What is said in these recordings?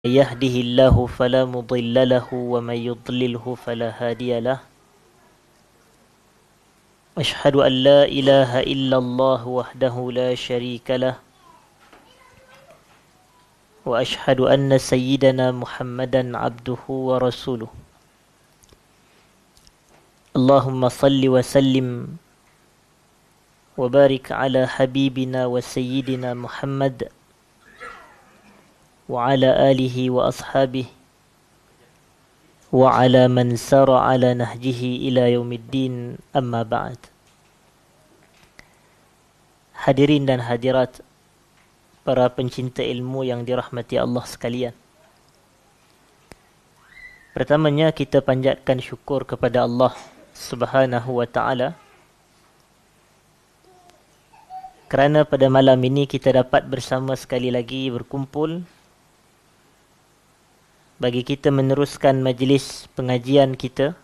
يهده الله فلا مضل له ومن يضلله فلا هادي له أشهد أن لا إله إلا الله وحده لا شريك له وأشهد أن سيدنا محمدا عبده ورسوله اللهم صل وسلم وبارك على حبيبنا وسيدنا محمد وعلى آله وأصحابه وعلى من سار على نهجه إلى يوم الدين أما بعد. Hadirin dan hadirat, para pencinta ilmu yang dirahmati Allah sekalian. Pertamanya kita panjatkan syukur kepada Allah Subhanahu wa ta'ala kerana pada malam ini kita dapat bersama sekali lagi berkumpul bagi kita meneruskan majlis pengajian kita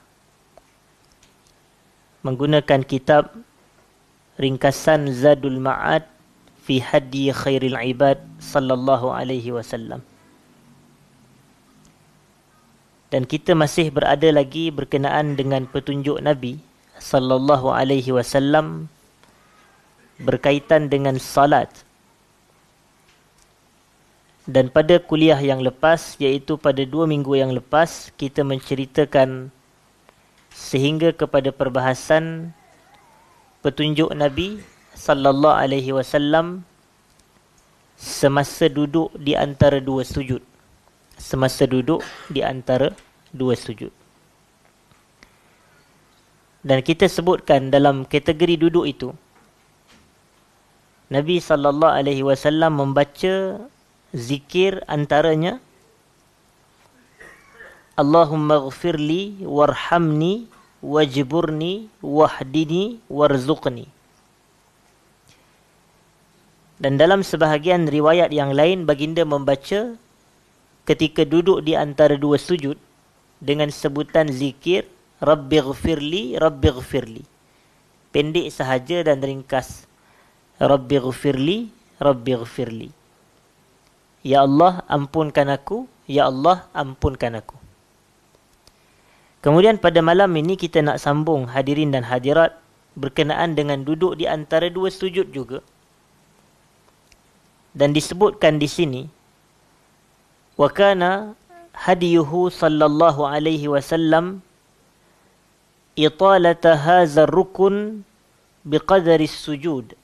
menggunakan kitab ringkasan Zadul Ma'ad fi Hadi Khairil Ibad sallallahu alaihi wasallam. Dan kita masih berada lagi berkenaan dengan petunjuk Nabi sallallahu alaihi wasallam berkaitan dengan salat. Dan pada kuliah yang lepas, iaitu pada 2 minggu yang lepas, kita menceritakan sehingga kepada perbahasan petunjuk Nabi sallallahu alaihi wasallam semasa duduk di antara 2 sujud. Semasa duduk di antara 2 sujud. Dan kita sebutkan dalam kategori duduk itu, Nabi sallallahu alaihi wasallam membaca zikir antaranya Allahumma ghfirli warhamni wajburni wahdini warzuqni. Dan dalam sebahagian riwayat yang lain baginda membaca ketika duduk di antara 2 sujud dengan sebutan zikir Rabbighfirli Rabbighfirli. Pendek sahaja dan ringkas. Rabbighfirli Rabbighfirli. Ya Allah, ampunkan aku. Ya Allah, ampunkan aku. Kemudian pada malam ini kita nak sambung hadirin dan hadirat berkenaan dengan duduk di antara 2 sujud juga. Dan disebutkan di sini, wa kana hadiyuhu sallallahu alaihi wasallam italata hadha ar-rukn biqadari as-sujud.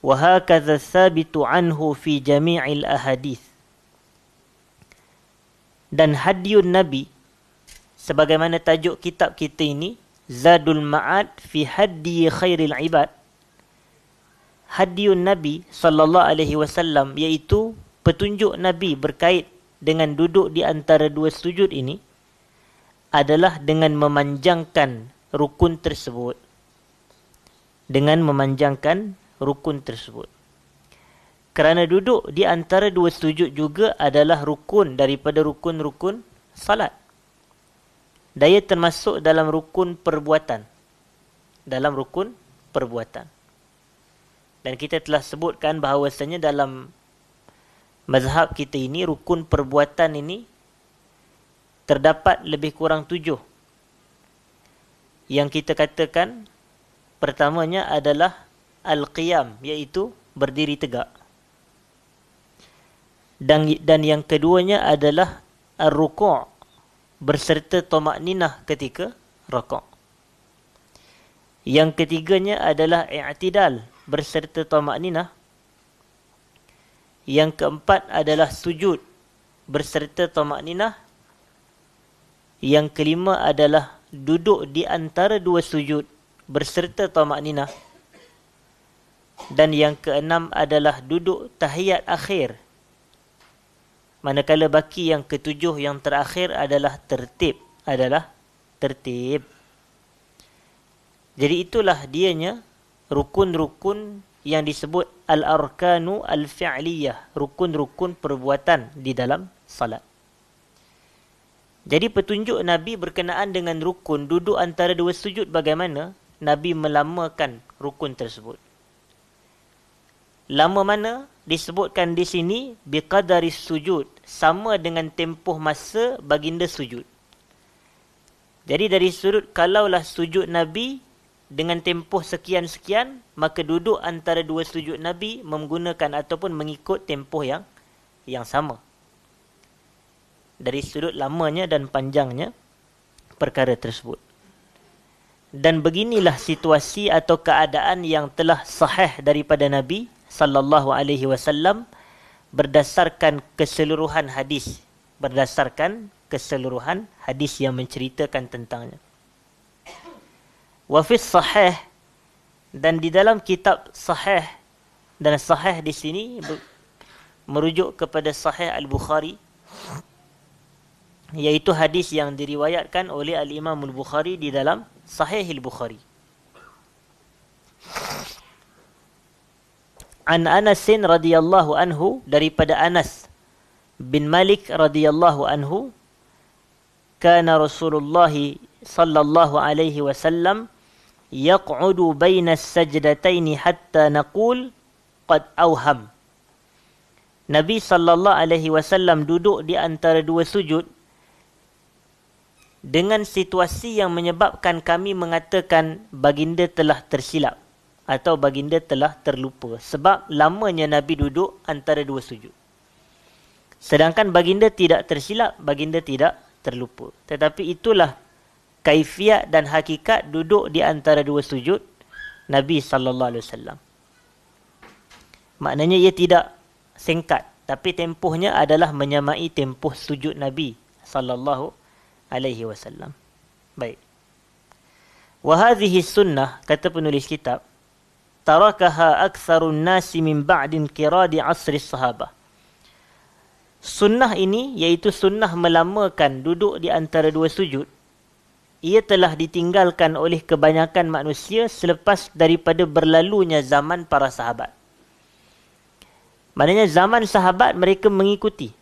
وهكذا الثابت عنه في جميع الأحاديث. Dan hadiyun Nabi, sebagaimana tajuk kitab kita ini, Zadul Ma'ad fi Hadi Khairil Ibad. Hadiyun Nabi sallallahu alaihi wasallam, iaitu petunjuk Nabi berkait dengan duduk di antara 2 sujud ini, adalah dengan memanjangkan rukun tersebut. Dengan memanjangkan rukun tersebut. Kerana duduk di antara 2 sujud juga adalah rukun daripada rukun-rukun salat. Dia termasuk dalam rukun perbuatan. Dalam rukun perbuatan. Dan kita telah sebutkan bahawasanya dalam mazhab kita ini, rukun perbuatan ini terdapat lebih kurang 7. Yang kita katakan pertamanya adalah Al-Qiyam, iaitu berdiri tegak. Dan yang keduanya adalah Ar-Ruku' berserta Tamakninah ketika rukuk. Yang ketiganya adalah I'tidal berserta Tamakninah. Yang keempat adalah Sujud berserta Tamakninah. Yang kelima adalah duduk di antara 2 sujud berserta Tamakninah. Dan yang keenam adalah duduk tahiyat akhir. Manakala baki yang ketujuh yang terakhir adalah tertib. Jadi itulah dianya rukun-rukun yang disebut al-arkanu al-fi'liyah. Rukun-rukun perbuatan di dalam salat. Jadi petunjuk Nabi berkenaan dengan rukun duduk antara 2 sujud bagaimana Nabi melamakan rukun tersebut. Lama mana? Disebutkan di sini biqadari sujud, sama dengan tempoh masa baginda sujud. Jadi dari sudut kalaulah sujud Nabi dengan tempoh sekian-sekian, maka duduk antara dua sujud Nabi menggunakan ataupun mengikut tempoh yang sama. Dari sudut lamanya dan panjangnya perkara tersebut. Dan beginilah situasi atau keadaan yang telah sahih daripada Nabi sallallahu alaihi wasallam berdasarkan keseluruhan hadis, yang menceritakan tentangnya. Wa fis sahih, dan di dalam kitab sahih, dan sahih di sini merujuk kepada Sahih Al-Bukhari, iaitu hadis yang diriwayatkan oleh Al-Imam Al-Bukhari di dalam Sahih Al-Bukhari. An Anas radhiyallahu anhu, daripada Anas bin Malik radhiyallahu anhu, kana Rasulullah sallallahu alaihi wasallam yaq'udu baina as-sajdatayn hatta naqul qad awham. Nabi sallallahu alaihi wasallam duduk di antara dua sujud dengan situasi yang menyebabkan kami mengatakan baginda telah tersilap atau baginda telah terlupa, sebab lamanya Nabi duduk antara dua sujud. Sedangkan baginda tidak tersilap, baginda tidak terlupa. Tetapi itulah kaifiat dan hakikat duduk di antara dua sujud Nabi sallallahu alaihi wasallam. Maknanya ia tidak singkat, tapi tempohnya adalah menyamai tempoh sujud Nabi sallallahu alaihi wasallam. Baik. Wa hadhihi sunnah, kata penulis kitab, tarakaha aktsarun nasi min ba'din qiradi asri sahabah. Sunnah ini, iaitu sunnah melamakan duduk di antara dua sujud, ia telah ditinggalkan oleh kebanyakan manusia selepas daripada berlalunya zaman para sahabat. Maknanya zaman sahabat mereka mengikuti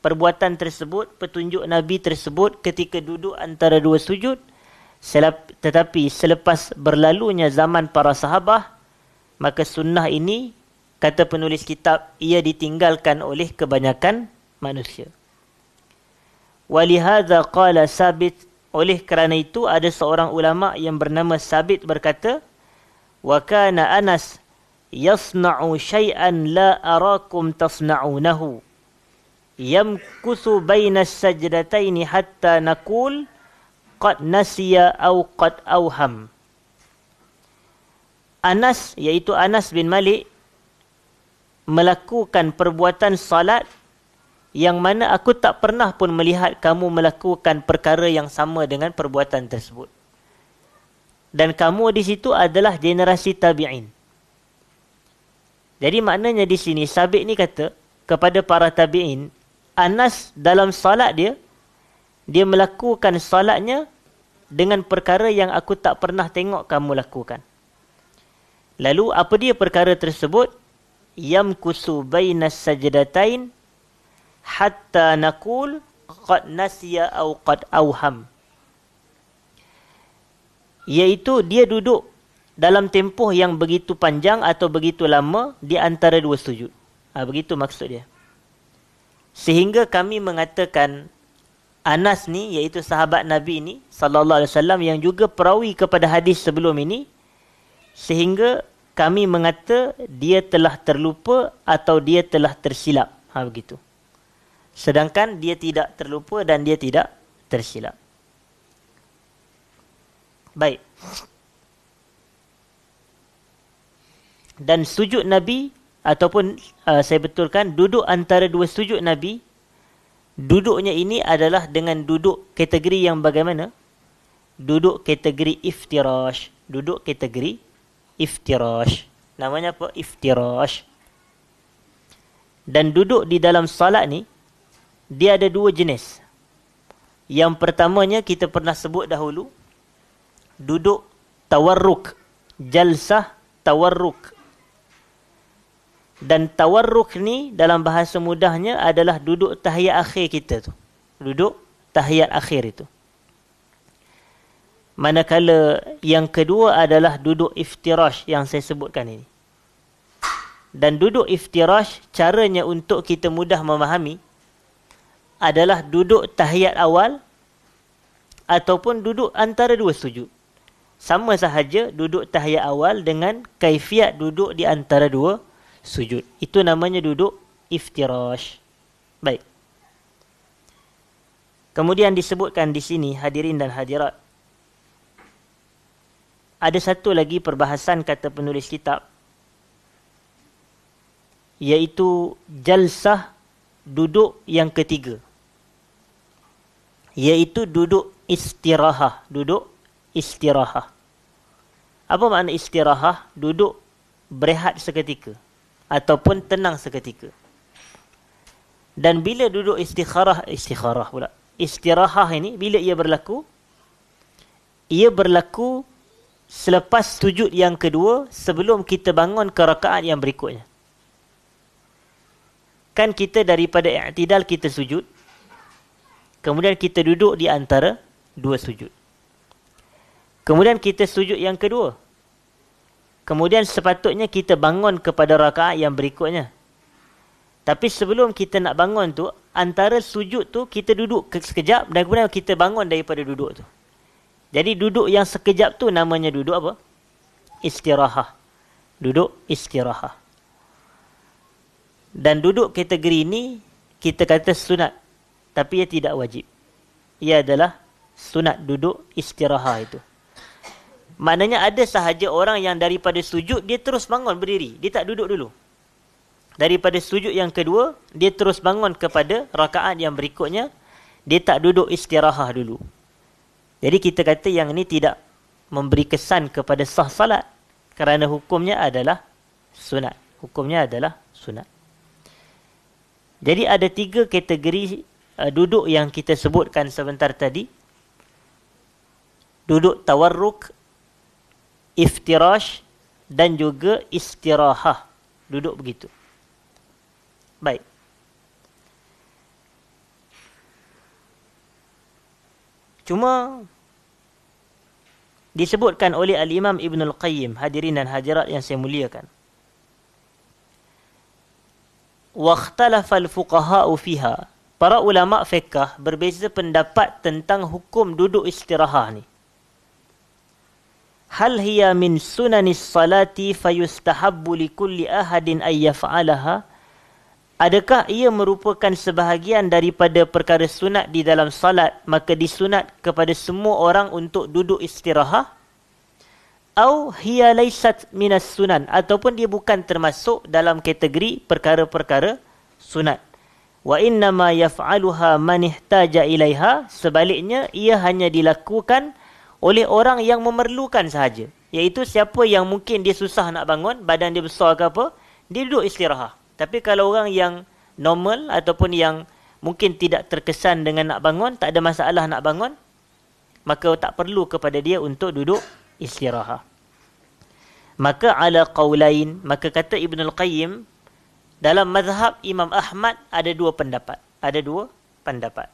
perbuatan tersebut, petunjuk Nabi tersebut ketika duduk antara dua sujud. Tetapi selepas berlalunya zaman para sahabah, maka sunnah ini, kata penulis kitab, ia ditinggalkan oleh kebanyakan manusia. Walihadza qala Sabit, oleh kerana itu ada seorang ulama yang bernama Sabit berkata, wa kana Anas yasna'u syai'an la arakum tasna'unahu yamkusu baina as-sajdataini hatta naqul qad nasiya au qad awham. Anas, iaitu Anas bin Malik, melakukan perbuatan salat yang mana aku tak pernah pun melihat kamu melakukan perkara yang sama dengan perbuatan tersebut. Dan kamu di situ adalah generasi tabi'in. Jadi maknanya di sini Sabit ni kata kepada para tabi'in, Anas dalam salat dia melakukan salatnya dengan perkara yang aku tak pernah tengok kamu lakukan. Lalu apa dia perkara tersebut? Yamkusu bainas sajdatain hatta naqul qad nasiya au qad awham. Iaitu dia duduk dalam tempoh yang begitu panjang atau begitu lama di antara dua sujud. Begitu maksud dia. Sehingga kami mengatakan Anas ni, iaitu sahabat Nabi ni sallallahu alaihi wasallam, yang juga perawi kepada hadis sebelum ini, sehingga kami mengata dia telah terlupa atau dia telah tersilap. Begitu. Sedangkan dia tidak terlupa dan dia tidak tersilap. Baik. Dan sujud Nabi, ataupun saya betulkan, duduk antara dua sujud Nabi, duduknya ini adalah dengan duduk kategori yang bagaimana? Duduk kategori iftirash. Duduk kategori iftirash. Namanya apa? Iftirash. Dan duduk di dalam salat ni, dia ada dua jenis. Yang pertamanya kita pernah sebut dahulu, duduk tawarruk. Jalsah tawarruk. Dan tawarruk ni dalam bahasa mudahnya adalah duduk tahiyat akhir kita tu. Duduk tahiyat akhir itu. Manakala yang kedua adalah duduk iftirash yang saya sebutkan ini. Dan duduk iftirash, caranya untuk kita mudah memahami adalah duduk tahiyat awal ataupun duduk antara dua sujud. Sama sahaja duduk tahiyat awal dengan kaifiat duduk di antara dua sujud. Itu namanya duduk iftirash. Baik. Kemudian disebutkan di sini, hadirin dan hadirat, ada satu lagi perbahasan kata penulis kitab, iaitu jalsah duduk yang ketiga, iaitu duduk istirahah. Duduk istirahah. Apa makna istirahah? Duduk berehat seketika ataupun tenang seketika. Dan bila duduk istirahah ini, bila ia berlaku? Ia berlaku selepas sujud yang kedua, sebelum kita bangun ke rakaat yang berikutnya. Kan kita daripada i'tidal kita sujud, kemudian kita duduk di antara dua sujud. Kemudian kita sujud yang kedua. Kemudian sepatutnya kita bangun kepada rakaat yang berikutnya. Tapi sebelum kita nak bangun tu, antara sujud tu kita duduk sekejap dan kemudian kita bangun daripada duduk tu. Jadi duduk yang sekejap tu namanya duduk apa? Istirahah. Duduk istirahah. Dan duduk kategori ini kita kata sunat, tapi ia tidak wajib. Ia adalah sunat duduk istirahah itu. Maknanya ada sahaja orang yang daripada sujud dia terus bangun berdiri, dia tak duduk dulu. Daripada sujud yang kedua dia terus bangun kepada rakaat yang berikutnya, dia tak duduk istirahah dulu. Jadi kita kata yang ini tidak memberi kesan kepada sah salat, kerana hukumnya adalah sunat. Hukumnya adalah sunat. Jadi ada tiga kategori duduk yang kita sebutkan sebentar tadi. Duduk tawarruk, iftirash dan juga istirahah. Duduk begitu. Baik. Cuma disebutkan oleh Al-Imam Ibn Al-Qayyim, hadirin dan hadirat yang saya muliakan, وَاخْتَلَفَ الْفُقَهَاءُ فِيهَا. Para ulama fiqh berbeza pendapat tentang hukum duduk istirahah ni. Hal hiya min sunanis salati fayustahabbu likulli ahadin ay yaf'alaha. Adakah ia merupakan sebahagian daripada perkara sunat di dalam salat, maka disunat kepada semua orang untuk duduk istirahah? Au hiya laysat minas sunan, ataupun dia bukan termasuk dalam kategori perkara-perkara sunat. Wa innama yaf'aluha man ihtaja ilaiha. Sebaliknya ia hanya dilakukan oleh orang yang memerlukan sahaja, iaitu siapa yang mungkin dia susah nak bangun, badan dia besar ke apa, dia duduk istirahah. Tapi kalau orang yang normal ataupun yang mungkin tidak terkesan dengan nak bangun, tak ada masalah nak bangun, maka tak perlu kepada dia untuk duduk istirahah. Maka ala qaulain, maka kata Ibn Al-Qayyim, dalam mazhab Imam Ahmad ada dua pendapat. Ada dua pendapat.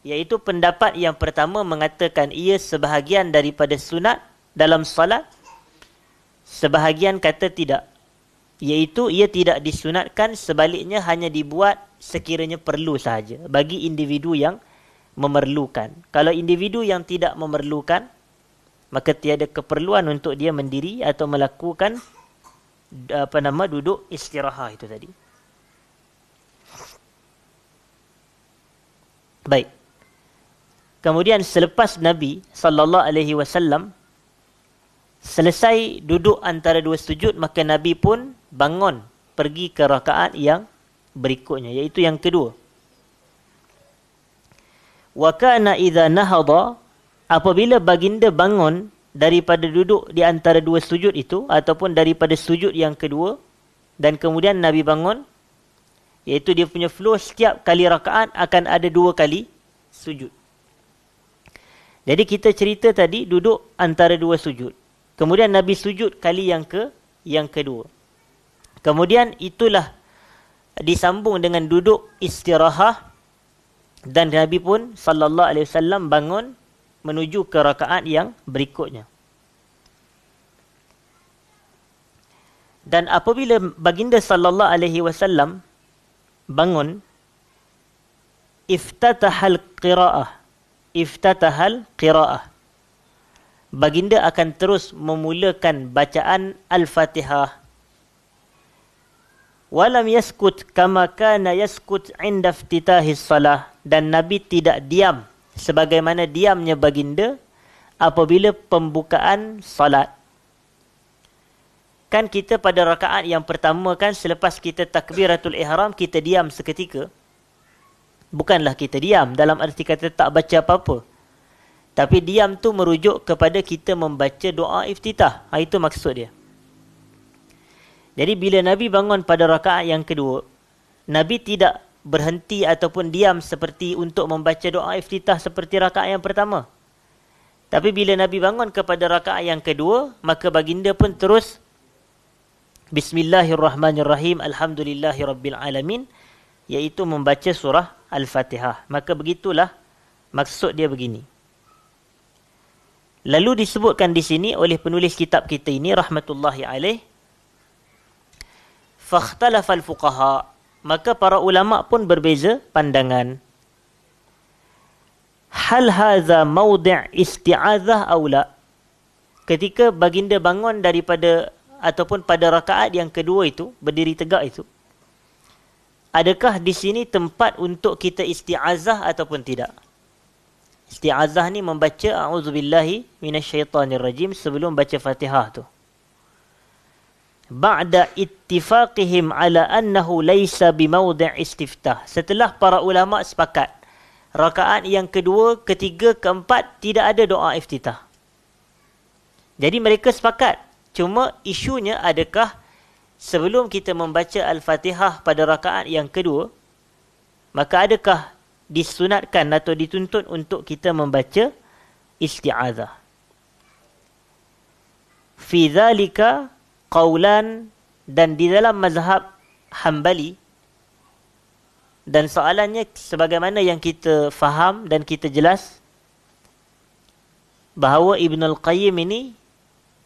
Iaitu pendapat yang pertama mengatakan ia sebahagian daripada sunat dalam salat. Sebahagian kata tidak. Iaitu ia tidak disunatkan, sebaliknya hanya dibuat sekiranya perlu sahaja bagi individu yang memerlukan. Kalau individu yang tidak memerlukan, maka tiada keperluan untuk dia mendiri atau melakukan duduk istirahah itu tadi. Baik. Kemudian selepas Nabi sallallahu alaihi wasallam selesai duduk antara dua sujud, maka Nabi pun bangun pergi ke rakaat yang berikutnya, iaitu yang kedua. Wa kana idza nahadha, apabila baginda bangun daripada duduk di antara dua sujud itu, ataupun daripada sujud yang kedua, dan kemudian Nabi bangun, iaitu dia punya flow setiap kali rakaat akan ada dua kali sujud. Jadi kita cerita tadi duduk antara dua sujud. Kemudian Nabi sujud kali yang kedua. Kemudian itulah disambung dengan duduk istirahah, dan Nabi pun sallallahu alaihi wasallam bangun menuju ke rakaat yang berikutnya. Dan apabila baginda sallallahu alaihi wasallam bangun, iftatahal qiraah. Baginda akan terus memulakan bacaan Al-Fatihah. Walam yaskut kama kana yaskut 'inda iftitahis salah, dan Nabi tidak diam sebagaimana diamnya baginda apabila pembukaan salat. Kan kita pada rakaat yang pertama kan, selepas kita takbiratul ihram, kita diam seketika. Bukanlah kita diam dalam arti kata tak baca apa-apa. Tapi diam tu merujuk kepada kita membaca doa iftitah. Itu maksud dia. Jadi bila Nabi bangun pada rakaat yang kedua, Nabi tidak berhenti ataupun diam seperti untuk membaca doa iftitah seperti rakaat yang pertama. Tapi bila Nabi bangun kepada rakaat yang kedua, maka baginda pun terus Bismillahirrahmanirrahim, Alhamdulillahirabbil alamin, iaitu membaca surah Al-Fatihah. Maka begitulah maksud dia begini. Lalu disebutkan di sini oleh penulis kitab kita ini rahmatullahi alaih, fakhtalafal fuqaha, maka para ulama pun berbeza pandangan. Hal hadza mawdi' isti'adzah aw la? Ketika baginda bangun daripada ataupun pada rakaat yang kedua itu, berdiri tegak itu, adakah di sini tempat untuk kita isti'azah ataupun tidak? Isti'azah ni membaca a'udzubillahi minasyaitonirrajim sebelum baca Fatihah tu. Ba'da ittifaqihim ala annahu laysa bimawdi' istiftah. Setelah para ulama sepakat, rakaat yang kedua, ketiga, keempat tidak ada doa iftitah. Jadi mereka sepakat. Cuma isunya adakah sebelum kita membaca Al-Fatihah pada rakaat yang kedua, maka adakah disunatkan atau dituntut untuk kita membaca isti'adzah? Fi dzalika qaulan, dan di dalam mazhab Hambali, dan soalannya sebagaimana yang kita faham dan kita jelas bahawa Ibn Al-Qayyim ini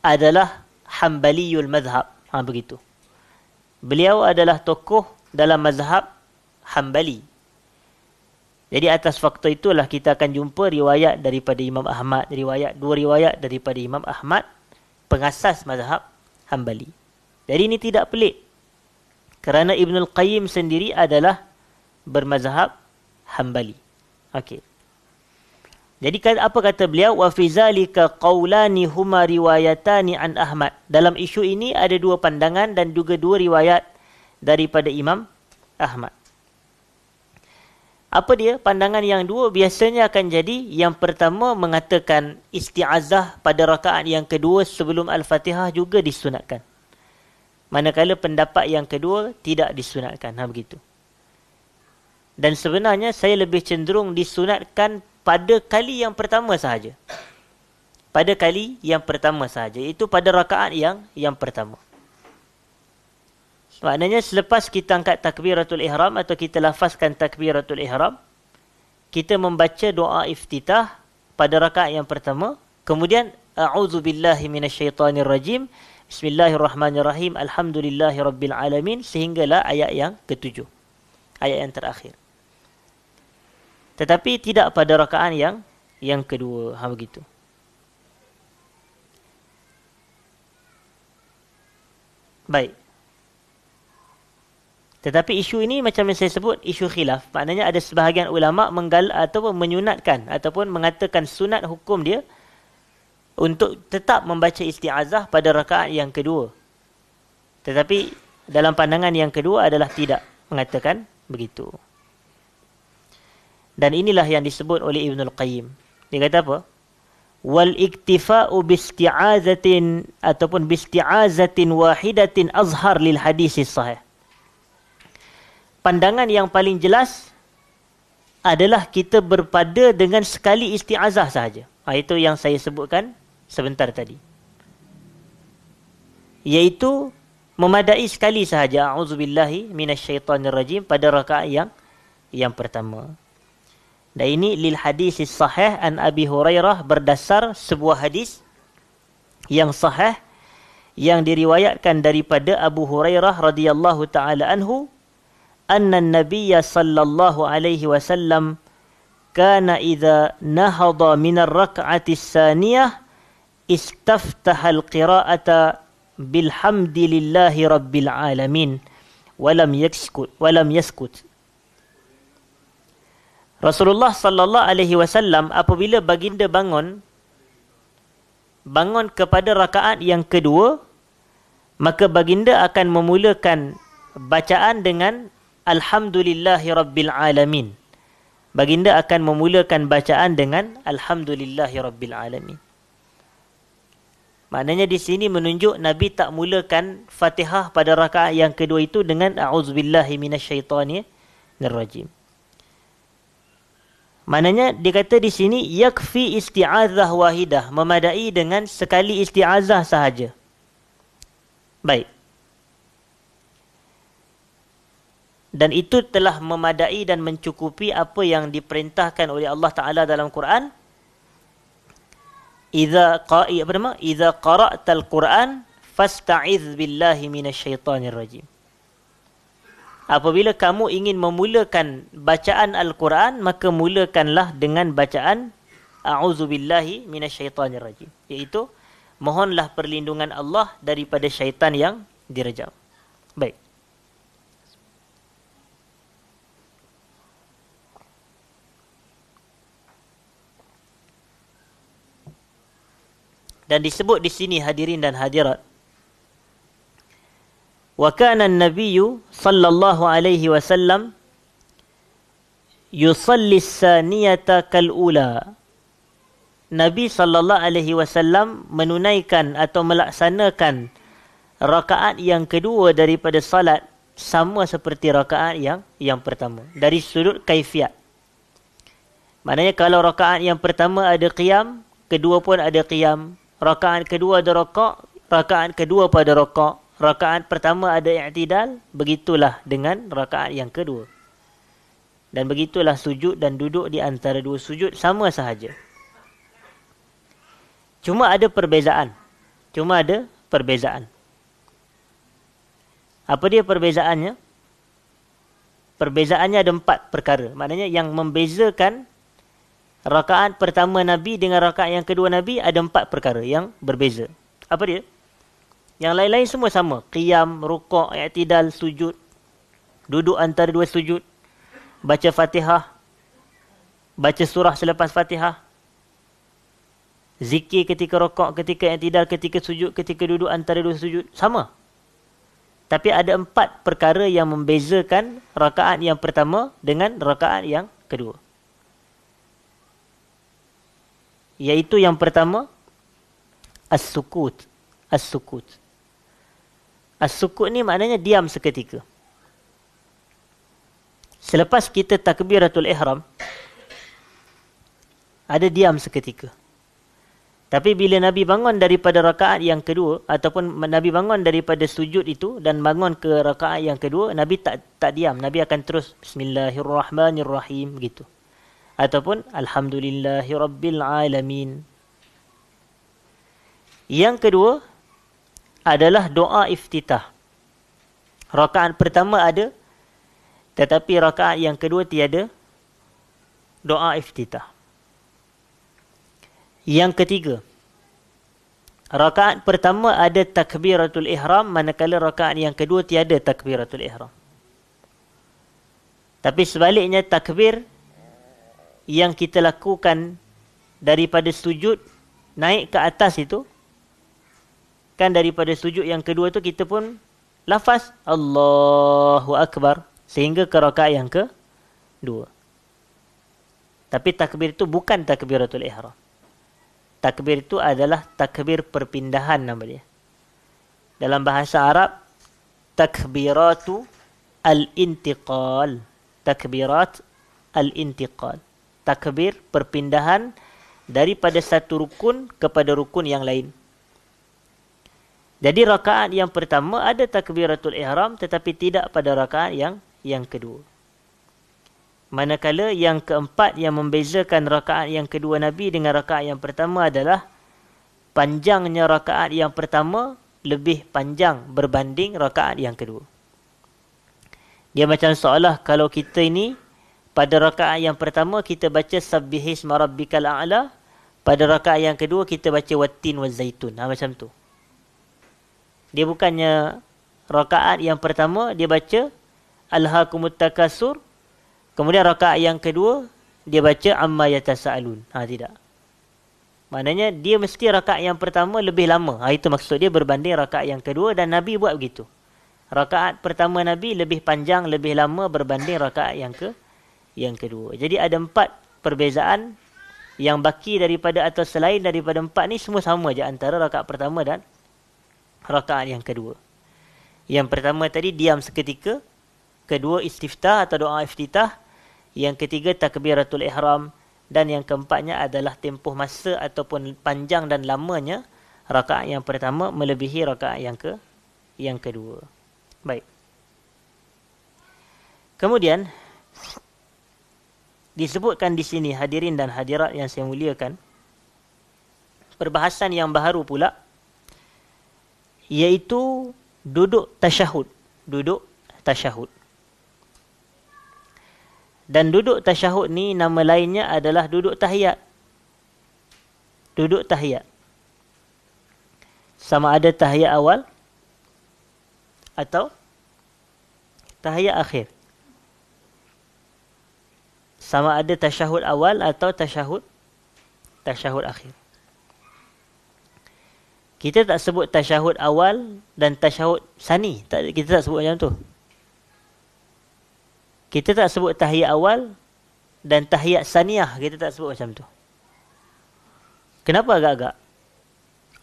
adalah Hambaliyul Madhab. Begitu. Beliau adalah tokoh dalam mazhab Hambali. Jadi atas faktor itulah kita akan jumpa riwayat daripada Imam Ahmad, dua riwayat daripada Imam Ahmad, pengasas mazhab Hambali. Jadi ini tidak pelik. Kerana Ibn Al-Qayyim sendiri adalah bermazhab Hambali. Okey. Jadi apa kata beliau? Wa fi zalika qaulani huma riwayatani an Ahmad. Dalam isu ini ada dua pandangan dan juga dua riwayat daripada Imam Ahmad. Apa dia? Pandangan yang dua biasanya akan jadi, yang pertama mengatakan isti'azah pada rakaat yang kedua sebelum Al-Fatihah juga disunatkan. Manakala pendapat yang kedua tidak disunatkan. Begitu. Dan sebenarnya saya lebih cenderung disunatkan pada kali yang pertama sahaja. Pada kali yang pertama sahaja. Itu pada rakaat yang pertama. Maknanya selepas kita angkat takbiratul ihram atau kita lafazkan takbiratul ihram, kita membaca doa iftitah pada rakaat yang pertama. Kemudian, a'udzubillahi minasyaitonirrajim, bismillahirrahmanirrahim, alhamdulillahirabbil alamin, sehinggalah ayat yang ketujuh. Ayat yang terakhir. Tetapi tidak pada rakaat yang kedua. Begitu. Baik. Tetapi isu ini macam yang saya sebut, isu khilaf. Maknanya ada sebahagian ulama atau menyunatkan ataupun mengatakan sunat hukum dia untuk tetap membaca isti'azah pada rakaat yang kedua. Tetapi dalam pandangan yang kedua adalah tidak mengatakan begitu. Dan inilah yang disebut oleh Ibn Al-Qayyim. Dia kata apa? Wal iktifa'u bisti'azatin ataupun bisti'azatin wahidatin azhar lil hadisis sahih. Pandangan yang paling jelas adalah kita berpada dengan sekali isti'azah sahaja. Itu yang saya sebutkan sebentar tadi. Iaitu memadai sekali sahaja a'udzubillahi minasyaitonirrajim pada rakaat yang pertama. Dan ini lil hadis sahih an Abi Hurairah, berdasar sebuah hadis yang sahih yang diriwayatkan daripada Abu Hurairah radhiyallahu taala anhu, anna an-nabiy sallallahu alaihi wasallam kana idza nahada min ar-rak'ati as-saniyah istaftaha al-qira'ata bilhamdilillahi rabbil alamin walam yaskut. Rasulullah sallallahu alaihi wasallam apabila baginda bangun kepada rakaat yang kedua, maka baginda akan memulakan bacaan dengan alhamdulillahi rabbil alamin. Baginda akan memulakan bacaan dengan alhamdulillahi rabbil alamin. Maknanya di sini menunjuk Nabi tak mulakan Fatihah pada rakaat yang kedua itu dengan a'udzubillahi minasyaitonir rajim. Maknanya dikata di sini yakfi isti'azah wahidah, memadai dengan sekali isti'azah sahaja. Baik. Dan itu telah memadai dan mencukupi apa yang diperintahkan oleh Allah Ta'ala dalam Quran. Idza qara'tal Quran fasta'iz billahi minasyaitonir rajim. Apabila kamu ingin memulakan bacaan Al-Quran, maka mulakanlah dengan bacaan a'udzubillahi minasyaitonir rajim, iaitu mohonlah perlindungan Allah daripada syaitan yang direjam. Baik. Dan disebut di sini hadirin dan hadirat, wa kana an-nabiyyu sallallahu alaihi wasallam yusalli as-saniyata kal-ula. Nabi sallallahu alaihi wasallam menunaikan atau melaksanakan rakaat yang kedua daripada salat sama seperti rakaat yang pertama dari sudut kaifiat. Maknanya kalau rakaat yang pertama ada qiyam, kedua pun ada qiyam. Rakaat kedua ada raka', rakaat kedua pada raka', rakaat pertama ada i'tidal, begitulah dengan rakaat yang kedua. Dan begitulah sujud dan duduk di antara dua sujud sama sahaja. Cuma ada perbezaan. Apa dia perbezaannya? Perbezaannya ada 4 perkara. Maknanya yang membezakan rakaat pertama Nabi dengan rakaat yang kedua Nabi ada 4 perkara yang berbeza. Apa dia? Yang lain-lain semua sama. Qiyam, rukuk, i'tidal, sujud. Duduk antara dua sujud. Baca Fatihah. Baca surah selepas Fatihah. Zikir ketika rukuk, ketika i'tidal, ketika sujud, ketika duduk antara dua sujud. Sama. Tapi ada 4 perkara yang membezakan rakaat yang pertama dengan rakaat yang kedua. Iaitu yang pertama, as-sukut. As-sukut. As-sukut ni maknanya diam seketika. Selepas kita takbiratul ihram, ada diam seketika. Tapi bila Nabi bangun daripada rakaat yang kedua, ataupun Nabi bangun daripada sujud itu dan bangun ke rakaat yang kedua, Nabi tak diam. Nabi akan terus Bismillahirrahmanirrahim begitu. Ataupun Alhamdulillahi Rabbil Alamin. Yang kedua adalah doa iftitah. Rakaat pertama ada, tetapi rakaat yang kedua tiada doa iftitah. Yang ketiga, rakaat pertama ada takbiratul ihram, manakala rakaat yang kedua tiada takbiratul ihram. Tapi sebaliknya takbir yang kita lakukan daripada sujud naik ke atas itu, kan daripada sujud yang kedua tu kita pun lafaz Allahu Akbar sehingga ke rakaat yang kedua. Tapi takbir itu bukan takbiratul ihram. Takbir itu adalah takbir perpindahan nama dia. Dalam bahasa Arab, takbiratu al-intiqal. Takbirat al-intiqal. Takbir perpindahan daripada satu rukun kepada rukun yang lain. Jadi rakaat yang pertama ada takbiratul ihram tetapi tidak pada rakaat yang kedua. Manakala yang keempat yang membezakan rakaat yang kedua Nabi dengan rakaat yang pertama adalah panjangnya rakaat yang pertama lebih panjang berbanding rakaat yang kedua. Dia macam seolah kalau kita ini pada rakaat yang pertama kita baca sabbihisma rabbikal a'la, pada rakaat yang kedua kita baca wattin wazaitun. Macam tu. Dia bukannya rakaat yang pertama dia baca alhaakumut takasur, kemudian rakaat yang kedua dia baca amma yatasaalun. Tidak. Maknanya dia mesti rakaat yang pertama lebih lama. Itu maksud dia berbanding rakaat yang kedua, dan Nabi buat begitu. Rakaat pertama Nabi lebih panjang, lebih lama berbanding rakaat yang kedua. Jadi ada 4 perbezaan yang baki daripada atau selain daripada 4 ni semua sama je antara rakaat pertama dan rakaat yang kedua. Yang pertama tadi diam seketika, kedua istiftah atau doa iftitah, yang ketiga takbiratul ihram, dan yang keempatnya adalah tempoh masa ataupun panjang dan lamanya rakaat yang pertama melebihi rakaat yang kedua. Baik. Kemudian disebutkan di sini, hadirin dan hadirat yang saya muliakan, perbahasan yang baru pula, iaitu duduk tasyahud. Duduk tasyahud. Dan duduk tasyahud ni nama lainnya adalah duduk tahiyat. Duduk tahiyat. Sama ada tahiyat awal atau tahiyat akhir. Sama ada tasyahud awal atau tasyahud akhir. Kita tak sebut tasyahud awal dan tasyahud sani. Kita tak sebut macam tu. Kita tak sebut tahiyat awal dan tahiyat saniyah. Kita tak sebut macam tu. Kenapa agak-agak?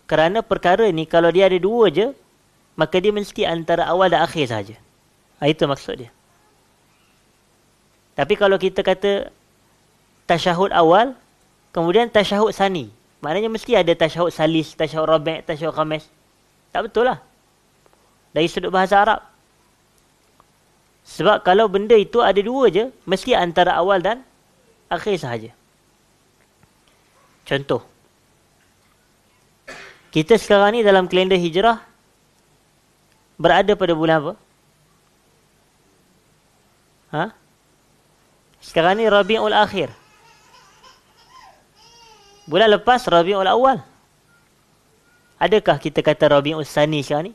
Kerana perkara ni kalau dia ada 2 je, maka dia mesti antara awal dan akhir sahaja. Itu maksud dia. Tapi kalau kita kata tasyahud awal, kemudian tasyahud sani, maknanya mesti ada tasyahud salis, tasyahud rabi', tasyahud khamis. Tak betul lah. Dari sudut bahasa Arab. Sebab kalau benda itu ada 2 je, mesti antara awal dan akhir sahaja. Contoh. Kita sekarang ni dalam kalender hijrah berada pada bulan apa? Sekarang ni Rabiul Akhir. Bulan lepas Rabiul Awal. Adakah kita kata Rabiul Sani sekarang ni?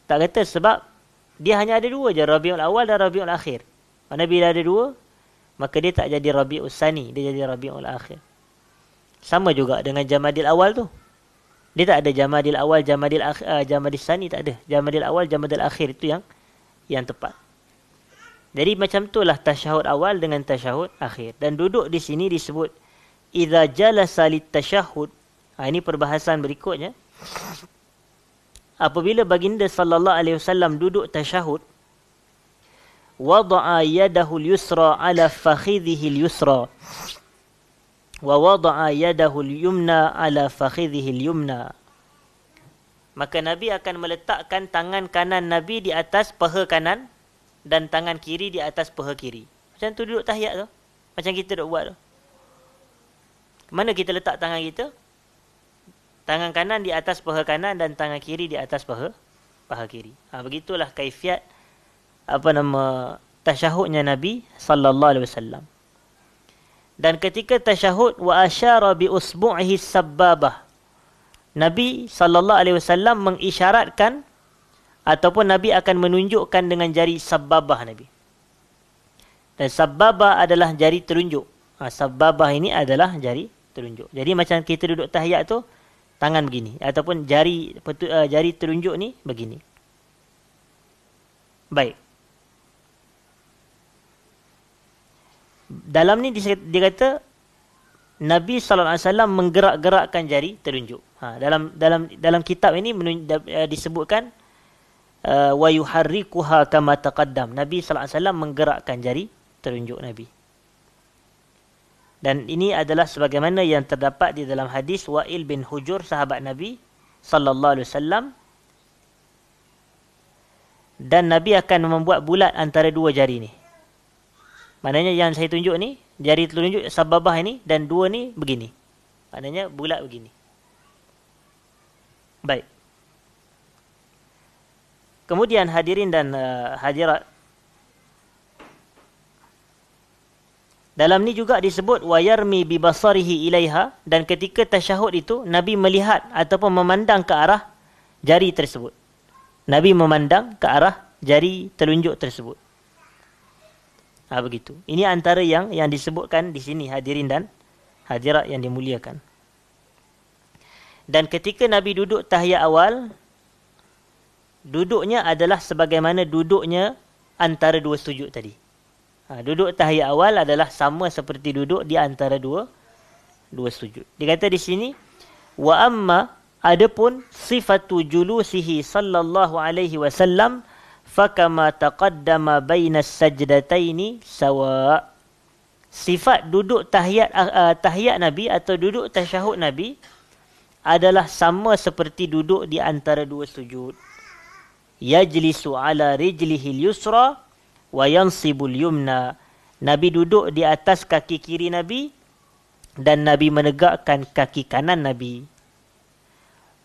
Tak kata, sebab dia hanya ada 2 je, Rabiul Awal dan Rabiul Akhir. Mana bila ada 2, maka dia tak jadi Rabiul Sani, dia jadi Rabiul Akhir. Sama juga dengan Jamadil Awal tu. Dia tak ada Jamadil Awal, Jamadil Sani, tak ada. Jamadil Awal, Jamadil Akhir, itu yang tepat. Jadi macam itulah tasyahud awal dengan tasyahud akhir. Dan duduk di sini disebut idza jalasa litasyahud. Ini perbahasan berikutnya. Apabila baginda sallallahu alaihi wasallam duduk tasyahud, wada'a yadahu al-yusra ala fakhidhihi al-yusra wa wada'a yadahu al-yumna ala fakhidhihi al-yumna. Maka Nabi akan meletakkan tangan kanan Nabi di atas paha kanan dan tangan kiri di atas paha kiri. Macam tu duduk tahiyat tu. Macam kita duk buat tu. Mana kita letak tangan kita? Tangan kanan di atas paha kanan dan tangan kiri di atas paha kiri. Begitulah kaifiat tasyahudnya Nabi sallallahu alaihi wasallam. Dan ketika tasyahud wa asyara bi usbu'ihi sabbabah, Nabi sallallahu alaihi wasallam mengisyaratkan ataupun Nabi akan menunjukkan dengan jari sababah Nabi. Dan sababah adalah jari telunjuk. Sababah ini adalah jari telunjuk. Jadi macam kita duduk tahiyat tu, tangan begini. Ataupun jari telunjuk ni begini. Baik. Dalam ni dia kata Nabi SAW menggerak-gerakkan jari telunjuk. Dalam kitab ini disebutkan wa yuharrikuha kama taqaddam. Nabi sallallahu alaihi wasallam menggerakkan jari telunjuk Nabi. Dan ini adalah sebagaimana yang terdapat di dalam hadis Wa'il bin Hujur, sahabat Nabi sallallahu alaihi wasallam. Dan Nabi akan membuat bulat antara 2 jari ni. Maknanya yang saya tunjuk ni, jari telunjuk sababah ini, dan 2 ni begini. Maknanya bulat begini. Baik. Kemudian hadirin dan hadirat, dalam ni juga disebut wa yarmi bi basarihi ilaiha, dan ketika tasyahud itu Nabi melihat ataupun memandang ke arah jari tersebut. Nabi memandang ke arah jari telunjuk tersebut. Begitu. Ini antara yang disebutkan di sini, hadirin dan hadirat yang dimuliakan. Dan ketika Nabi duduk tahiyat awal, duduknya adalah sebagaimana duduknya antara dua sujud tadi. Duduk tahiyat awal adalah sama seperti duduk di antara dua sujud. Dia kata di sini, wa amma, adapun sifatu julusihi sallallahu alaihi wasallam fakama taqaddama bainas sajdataini sawa. Sifat duduk tahiyat Nabi atau duduk tasyahud Nabi adalah sama seperti duduk di antara dua sujud. Yajlisu ala rijlihil yusra wa yansibul yumna. Nabi duduk di atas kaki kiri Nabi dan Nabi menegakkan kaki kanan Nabi.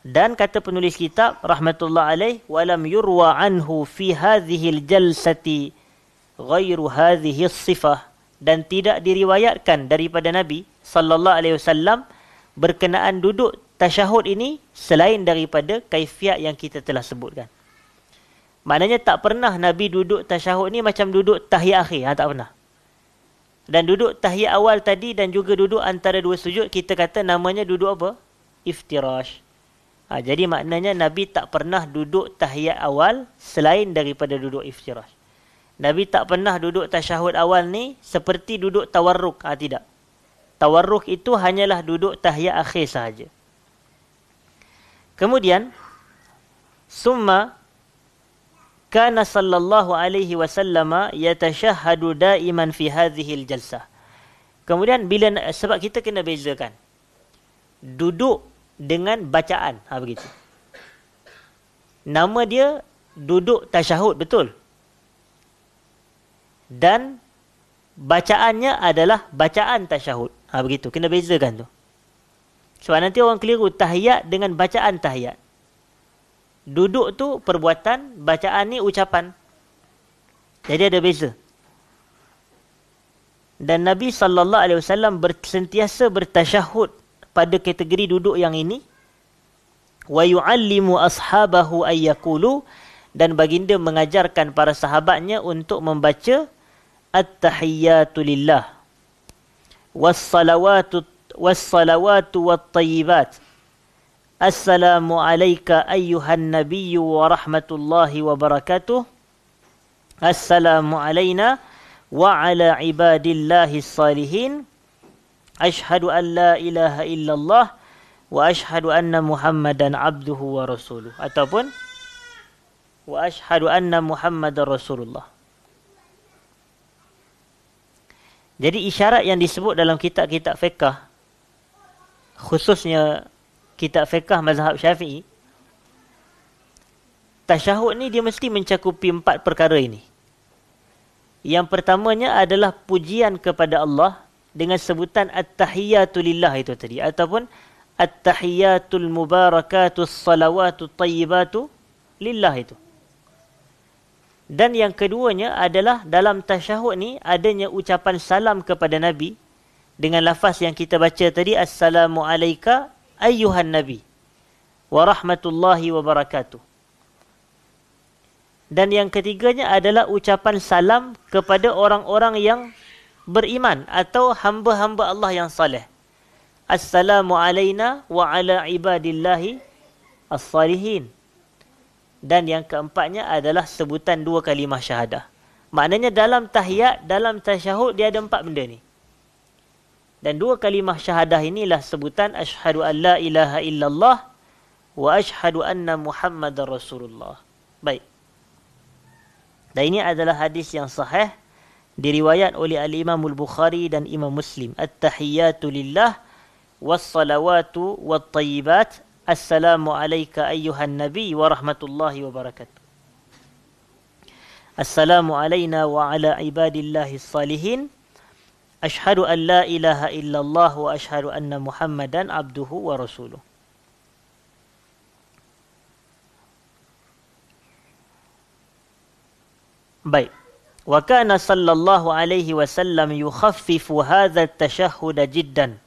Dan kata penulis kitab rahmatullah alaih, walam yurwa anhu fi hadhil jalsati ghairu hadhihi sifah, dan tidak diriwayatkan daripada Nabi sallallahu alaihi wasallam berkenaan duduk tasyahud ini selain daripada kaifiat yang kita telah sebutkan. Maknanya tak pernah Nabi duduk tasyahud ni macam duduk tahiyat akhir. Tak pernah. Dan duduk tahiyat awal tadi dan juga duduk antara dua sujud, kita kata namanya duduk apa? Iftirash. Jadi maknanya Nabi tak pernah duduk tahiyat awal selain daripada duduk iftirash. Nabi tak pernah duduk tasyahud awal ni seperti duduk tawarruk. Tidak. Tawarruk itu hanyalah duduk tahiyat akhir sahaja. Kemudian, summa kana sallallahu alaihi wasallam yatashahhadu daiman fi hadhihi aljalsah. Kemudian sebab kita kena bezakan duduk dengan bacaan, begitu. Nama dia duduk tasyahud, betul. Dan bacaannya adalah bacaan tasyahud. Begitu, kena bezakan tu. Sebab nanti orang keliru tahiyat dengan bacaan tahiyat. Duduk tu perbuatan, bacaan ni ucapan. Jadi ada beza. Dan Nabi SAW sentiasa bertasyahud pada kategori duduk yang ini. Wa yu'allimu ashabahu ayyakulu, dan baginda mengajarkan para sahabatnya untuk membaca at-tahiyyatu lillah was-salawatu wat-tayyibat. Assalamu alayka ayyuhan nabiyyu wa rahmatullahi wa barakatuh. Assalamu alayna wa ala ibadillahi salihin. Ashhadu an la ilaha illallah wa ashhadu anna Muhammadan abduhu wa rasuluh. Ataupun wa ashhadu anna Muhammadan rasulullah. Jadi isyarat yang disebut dalam kitab-kitab fiqh, khususnya kitab fiqh mazhab Syafi'i, tasyahud ni dia mesti mencakupi 4 perkara ini. Yang pertamanya adalah pujian kepada Allah dengan sebutan at-tahiyyatu lillah itu tadi, ataupun at-tahiyyatul mubarakatus salawatut tayyibatu lillah itu. Dan yang keduanya adalah dalam tasyahud ni adanya ucapan salam kepada Nabi dengan lafaz yang kita baca tadi, assalamu alayka ayyuhan nabi wa rahmatullahi wa barakatuh. Dan yang ketiganya adalah ucapan salam kepada orang-orang yang beriman atau hamba-hamba Allah yang saleh. Assalamu alayna wa ala ibadillahi as-salihin. Dan yang keempatnya adalah sebutan 2 kalimah syahadah. Maknanya dalam tahiyat, dalam tasyahud dia ada 4 benda ni. Dan 2 kalimah syahadah inilah sebutan asyhadu an la ilaha illallah wa asyhadu anna Muhammadar Rasulullah. Baik. Dan ini adalah hadis yang sahih diriwayat oleh Al-Imam Al-Bukhari dan Imam Muslim. At-tahiyyatu lillah was-salawatu wat-tayyibat. Assalamu alayka ayyuhan nabi wa rahmatullahi wa barakatuh. Assalamu alayna wa ala ibadillahi salihin. Ashhadu an la ilaha illallah wa ashhadu anna Muhammadan abduhu wa rasuluh. Baik. Wa kana sallallahu alaihi wasallam yukhaffifu hadha at-tashahhud jiddan.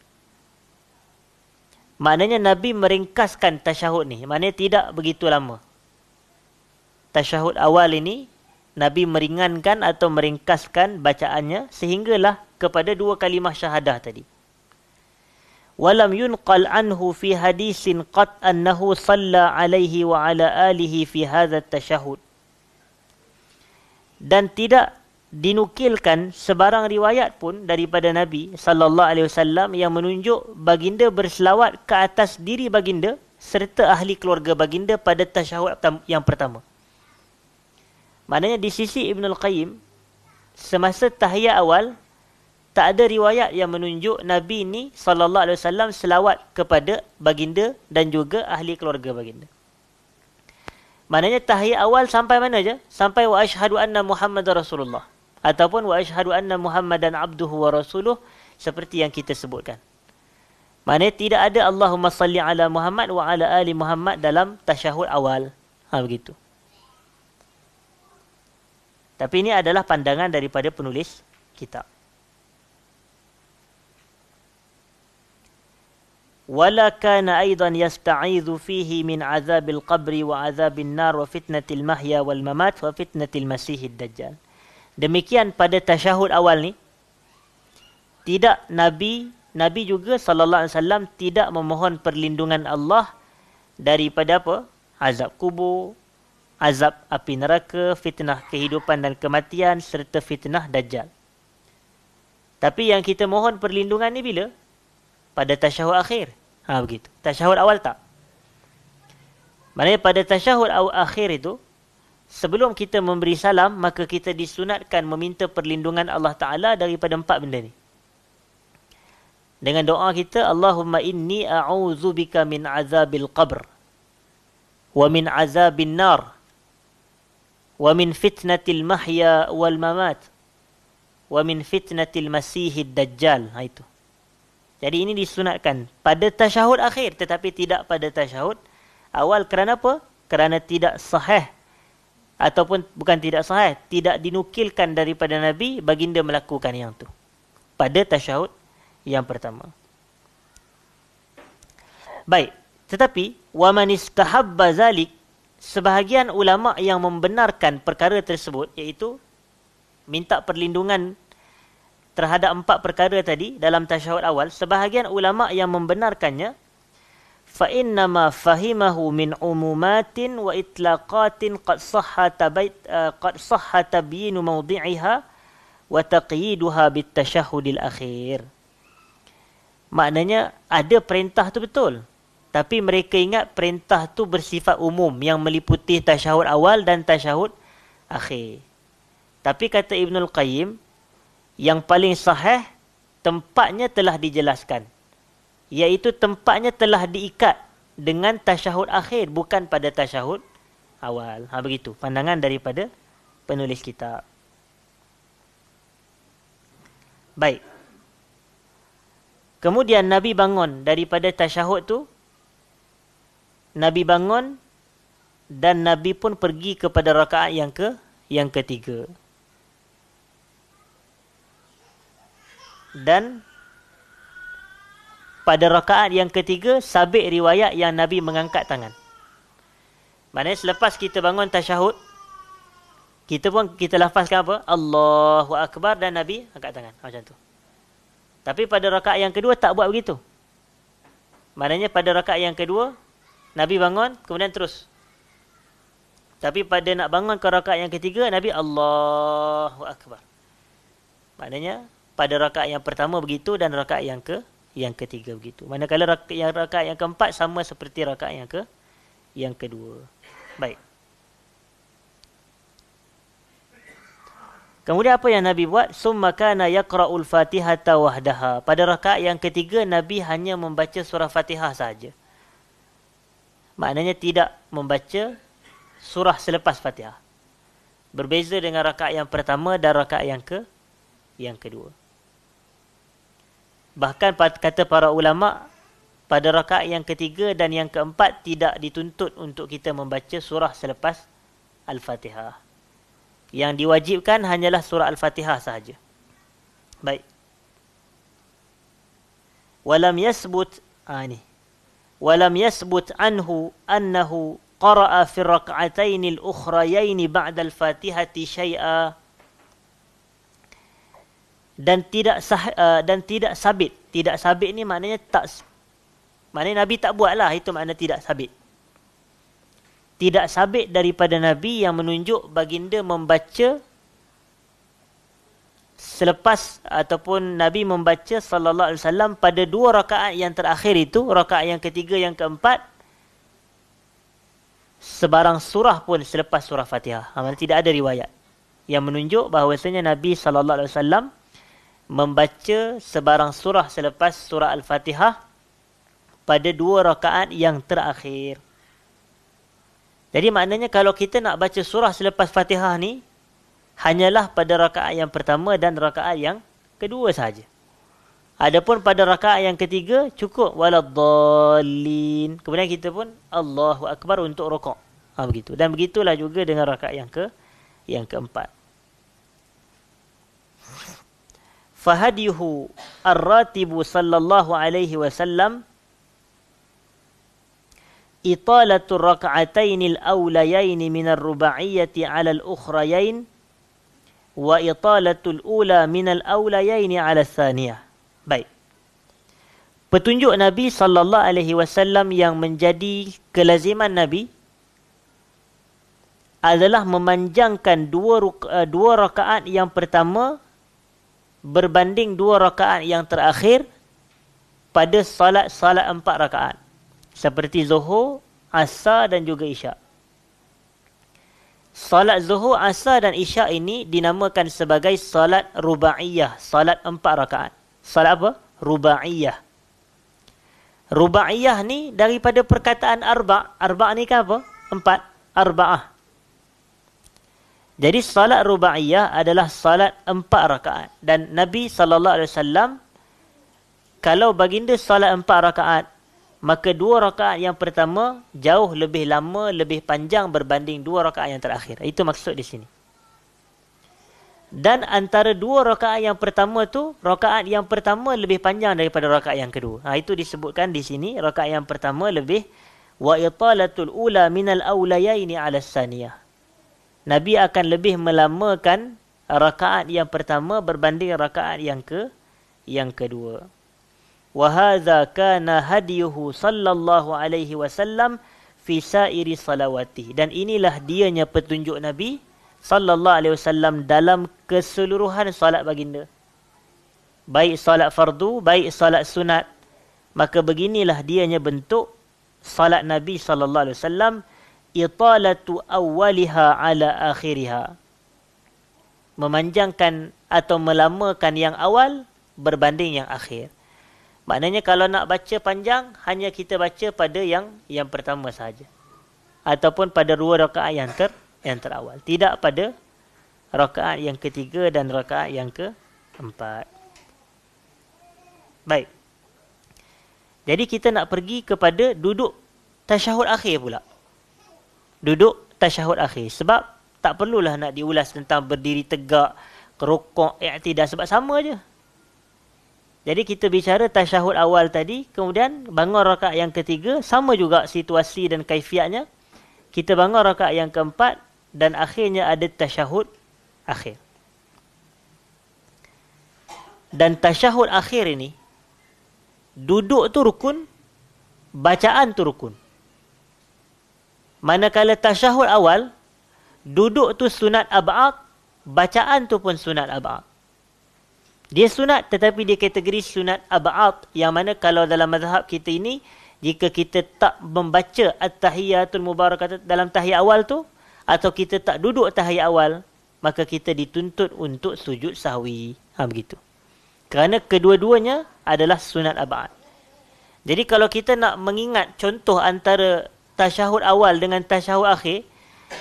Maknanya Nabi meringkaskan tasyahud ni. Maknanya tidak begitu lama. Tasyahud awal ini Nabi meringankan atau meringkaskan bacaannya sehinggalah kepada 2 kalimah syahadah tadi. Walam yunqal anhu fi hadisin qat annahu salla alaihi wa ala alihi fi hadha at-tashahhud. Dan tidak dinukilkan sebarang riwayat pun daripada Nabi sallallahu alaihi wasallam yang menunjuk baginda berselawat ke atas diri baginda serta ahli keluarga baginda pada tasyahud yang pertama. Maknanya di sisi Ibn Al-Qayyim, semasa tahiyat awal tak ada riwayat yang menunjuk Nabi ni sallallahu alaihi wasallam selawat kepada baginda dan juga ahli keluarga baginda. Maknanya tahiyat awal sampai mana je? Sampai wa asyhadu anna Muhammadar Rasulullah ataupun wa asyhadu anna Muhammadan abduhu wa rasuluh seperti yang kita sebutkan. Maknanya tidak ada Allahumma salli ala Muhammad wa ala ali Muhammad dalam tasyahud awal. Begitu. Tapi ini adalah pandangan daripada penulis kitab. Wala kana aidan yasta'idhu fihi min azabil qabri wa azabil nar wa fitnatil mahya wal mamat wa fitnatil masihid dajjal. Demikian pada tasyahud awal ni, tidak Nabi juga sallallahu alaihi wasallam tidak memohon perlindungan Allah daripada apa? Azab kubur, azab api neraka, fitnah kehidupan dan kematian serta fitnah dajjal. Tapi yang kita mohon perlindungan ni bila? Pada tasyahud akhir. Begitu. Tasyahud awal tak. Maknanya pada tasyahud akhir itu, sebelum kita memberi salam, maka kita disunatkan meminta perlindungan Allah Ta'ala daripada 4 benda ni. Dengan doa kita, Allahumma inni a'udzubika min azabil qabr, wa min azabin nar, wa min fitnatil mahya wal mamat, wa min fitnatil masihid dajjal. Itu. Jadi ini disunatkan pada tasyahud akhir, tetapi tidak pada tasyahud awal. Kerana apa? Kerana tidak sahih. Ataupun bukan tidak sahih, tidak dinukilkan daripada Nabi baginda melakukan yang tu pada tasyahud yang pertama. Baik, tetapi wa man istahabba zalik, sebahagian ulama yang membenarkan perkara tersebut, iaitu minta perlindungan terhadap 4 perkara tadi dalam tasyahud awal, sebahagian ulama yang membenarkannya, فَإِنَّمَا فَهِمَهُ مِنْ عُمُومَاتٍ وَإِطْلَاقَاتٍ قَدْ صَحَّ تَبْيِينُ مَوْضِعِهَا وَتَقْيِيدُهَا بِالتَّشَهُّدِ الْأَخِيرِ. Maknanya ada perintah tu betul, tapi mereka ingat perintah tu bersifat umum yang meliputi tasyahud awal dan tasyahud akhir. Tapi kata Ibnul Qayyim, yang paling sahih tempatnya telah dijelaskan, iaitu tempatnya telah diikat dengan tasyahud akhir, bukan pada tasyahud awal. Begitu pandangan daripada penulis kitab. Baik. Kemudian Nabi bangun daripada tasyahud tu. Nabi bangun dan Nabi pun pergi kepada rakaat yang ketiga. Dan pada rakaat yang ketiga, sabit riwayat yang Nabi mengangkat tangan. Maknanya selepas kita bangun tasyahud, kita lafazkan apa? Allahu Akbar dan Nabi angkat tangan. Macam tu. Tapi pada rakaat yang kedua tak buat begitu. Maknanya pada rakaat yang kedua, Nabi bangun, kemudian terus. Tapi pada nak bangun ke rakaat yang ketiga, Nabi Allahu Akbar. Maknanya pada rakaat yang pertama begitu dan rakaat yang ketiga begitu. Manakala rakaat yang keempat sama seperti rakaat yang kedua. Baik. Kemudian apa yang Nabi buat? Summa kana yaqra'ul Fatihata wahdaha. Pada rakaat yang ketiga, Nabi hanya membaca surah Fatihah saja. Maknanya tidak membaca surah selepas Fatihah. Berbeza dengan rakaat yang pertama dan rakaat yang kedua. Bahkan kata para ulama, pada rakaat yang ketiga dan yang keempat tidak dituntut untuk kita membaca surah selepas Al-Fatihah. Yang diwajibkan hanyalah surah Al-Fatihah sahaja. Baik. Walam yasbut ini. Walam yasbut anhu annahu qara'a fi rak'atayn al-ukhrayayn ba'da al-Fatihati syai'a. Dan tidak sabit. Tidak sabit ni maknanya maknanya Nabi tak buatlah, itu makna tidak sabit. Tidak sabit daripada Nabi yang menunjuk baginda membaca selepas ataupun Nabi membaca sallallahu alaihi wasallam pada 2 rakaat yang terakhir itu, rakaat yang ketiga, yang keempat, sebarang surah pun selepas surah Fatihah. Maksudnya tidak ada riwayat yang menunjuk bahawasanya Nabi sallallahu alaihi wasallam membaca sebarang surah selepas surah Al-Fatihah pada 2 rakaat yang terakhir. Jadi maknanya kalau kita nak baca surah selepas Fatihah ni, hanyalah pada rakaat yang pertama dan rakaat yang kedua sahaja. Adapun pada rakaat yang ketiga, cukup waladdallin. Kemudian kita pun Allahu Akbar untuk rukuk. Begitu. Dan begitulah juga dengan rakaat yang keempat. Fahadiyuhu ar-ratibu sallallahu alaihi wasallam italatul raka'atayn al-awlayayn min ar-ruba'iyyati 'ala al-ukhrayayn wa italatul ula min al-awlayayn 'ala ats-tsaniyah. Baik. Petunjuk Nabi sallallahu alaihi wasallam yang menjadi kelaziman Nabi adalah memanjangkan dua rakaat yang pertama berbanding 2 rakaat yang terakhir pada salat 4 rakaat. Seperti Zuhur, Asar dan juga Isyak. Salat Zuhur, Asar dan Isyak ini dinamakan sebagai salat rubaiyah, salat 4 rakaat. Salat apa? Rubaiyah. Rubaiyah ni daripada perkataan arba'. Arba' ni kan apa? 4. Arba'ah. Jadi salat rubaiyah adalah salat 4 rakaat. Dan Nabi SAW, kalau baginda salat 4 rakaat, maka 2 rakaat yang pertama jauh lebih lama, lebih panjang berbanding 2 rakaat yang terakhir. Itu maksud di sini. Dan antara 2 rakaat yang pertama tu, rakaat yang pertama lebih panjang daripada rakaat yang kedua. Itu disebutkan di sini, rakaat yang pertama lebih wa italatul ula minal awlayaini 'ala ats-tsaniyah. Nabi akan lebih melamakan rakaat yang pertama berbanding rakaat yang kedua. Wa hadza kana hadiyuhu sallallahu alaihi wasallam fi sairi salawati. Dan inilah dianya petunjuk Nabi sallallahu alaihi wasallam dalam keseluruhan salat baginda. Baik salat fardu, baik salat sunat. Maka beginilah dianya bentuk salat Nabi sallallahu alaihi wasallam, italatu awwaliha ala akhiriha. Memanjangkan atau melamakan yang awal berbanding yang akhir. Maknanya kalau nak baca panjang, hanya kita baca pada yang pertama sahaja. Ataupun pada 2 rakaat yang terawal. Tidak pada rakaat yang ketiga dan rakaat yang keempat. Baik. Jadi kita nak pergi kepada duduk tasyahud akhir pula. Duduk tasyahud akhir. Sebab tak perlulah nak diulas tentang berdiri tegak, rukuk, i'tidal, sebab sama je. Jadi kita bicara tasyahud awal tadi, kemudian bangun rakaat yang ketiga, sama juga situasi dan kaifiatnya. Kita bangun rakaat yang keempat dan akhirnya ada tasyahud akhir. Dan tasyahud akhir ini, duduk tu rukun, bacaan tu rukun. Manakala tasyahud awal, duduk tu sunat ab'ad, bacaan tu pun sunat ab'ad. Dia sunat tetapi dia kategori sunat ab'ad, yang mana kalau dalam mazhab kita ini, jika kita tak membaca at-tahiyatul mubarakatuh dalam tahiyat awal tu, atau kita tak duduk tahiyat awal, maka kita dituntut untuk sujud sahwi. Begitu. Kerana kedua-duanya adalah sunat ab'ad. Jadi kalau kita nak mengingat contoh antara tasyahud awal dengan tasyahud akhir,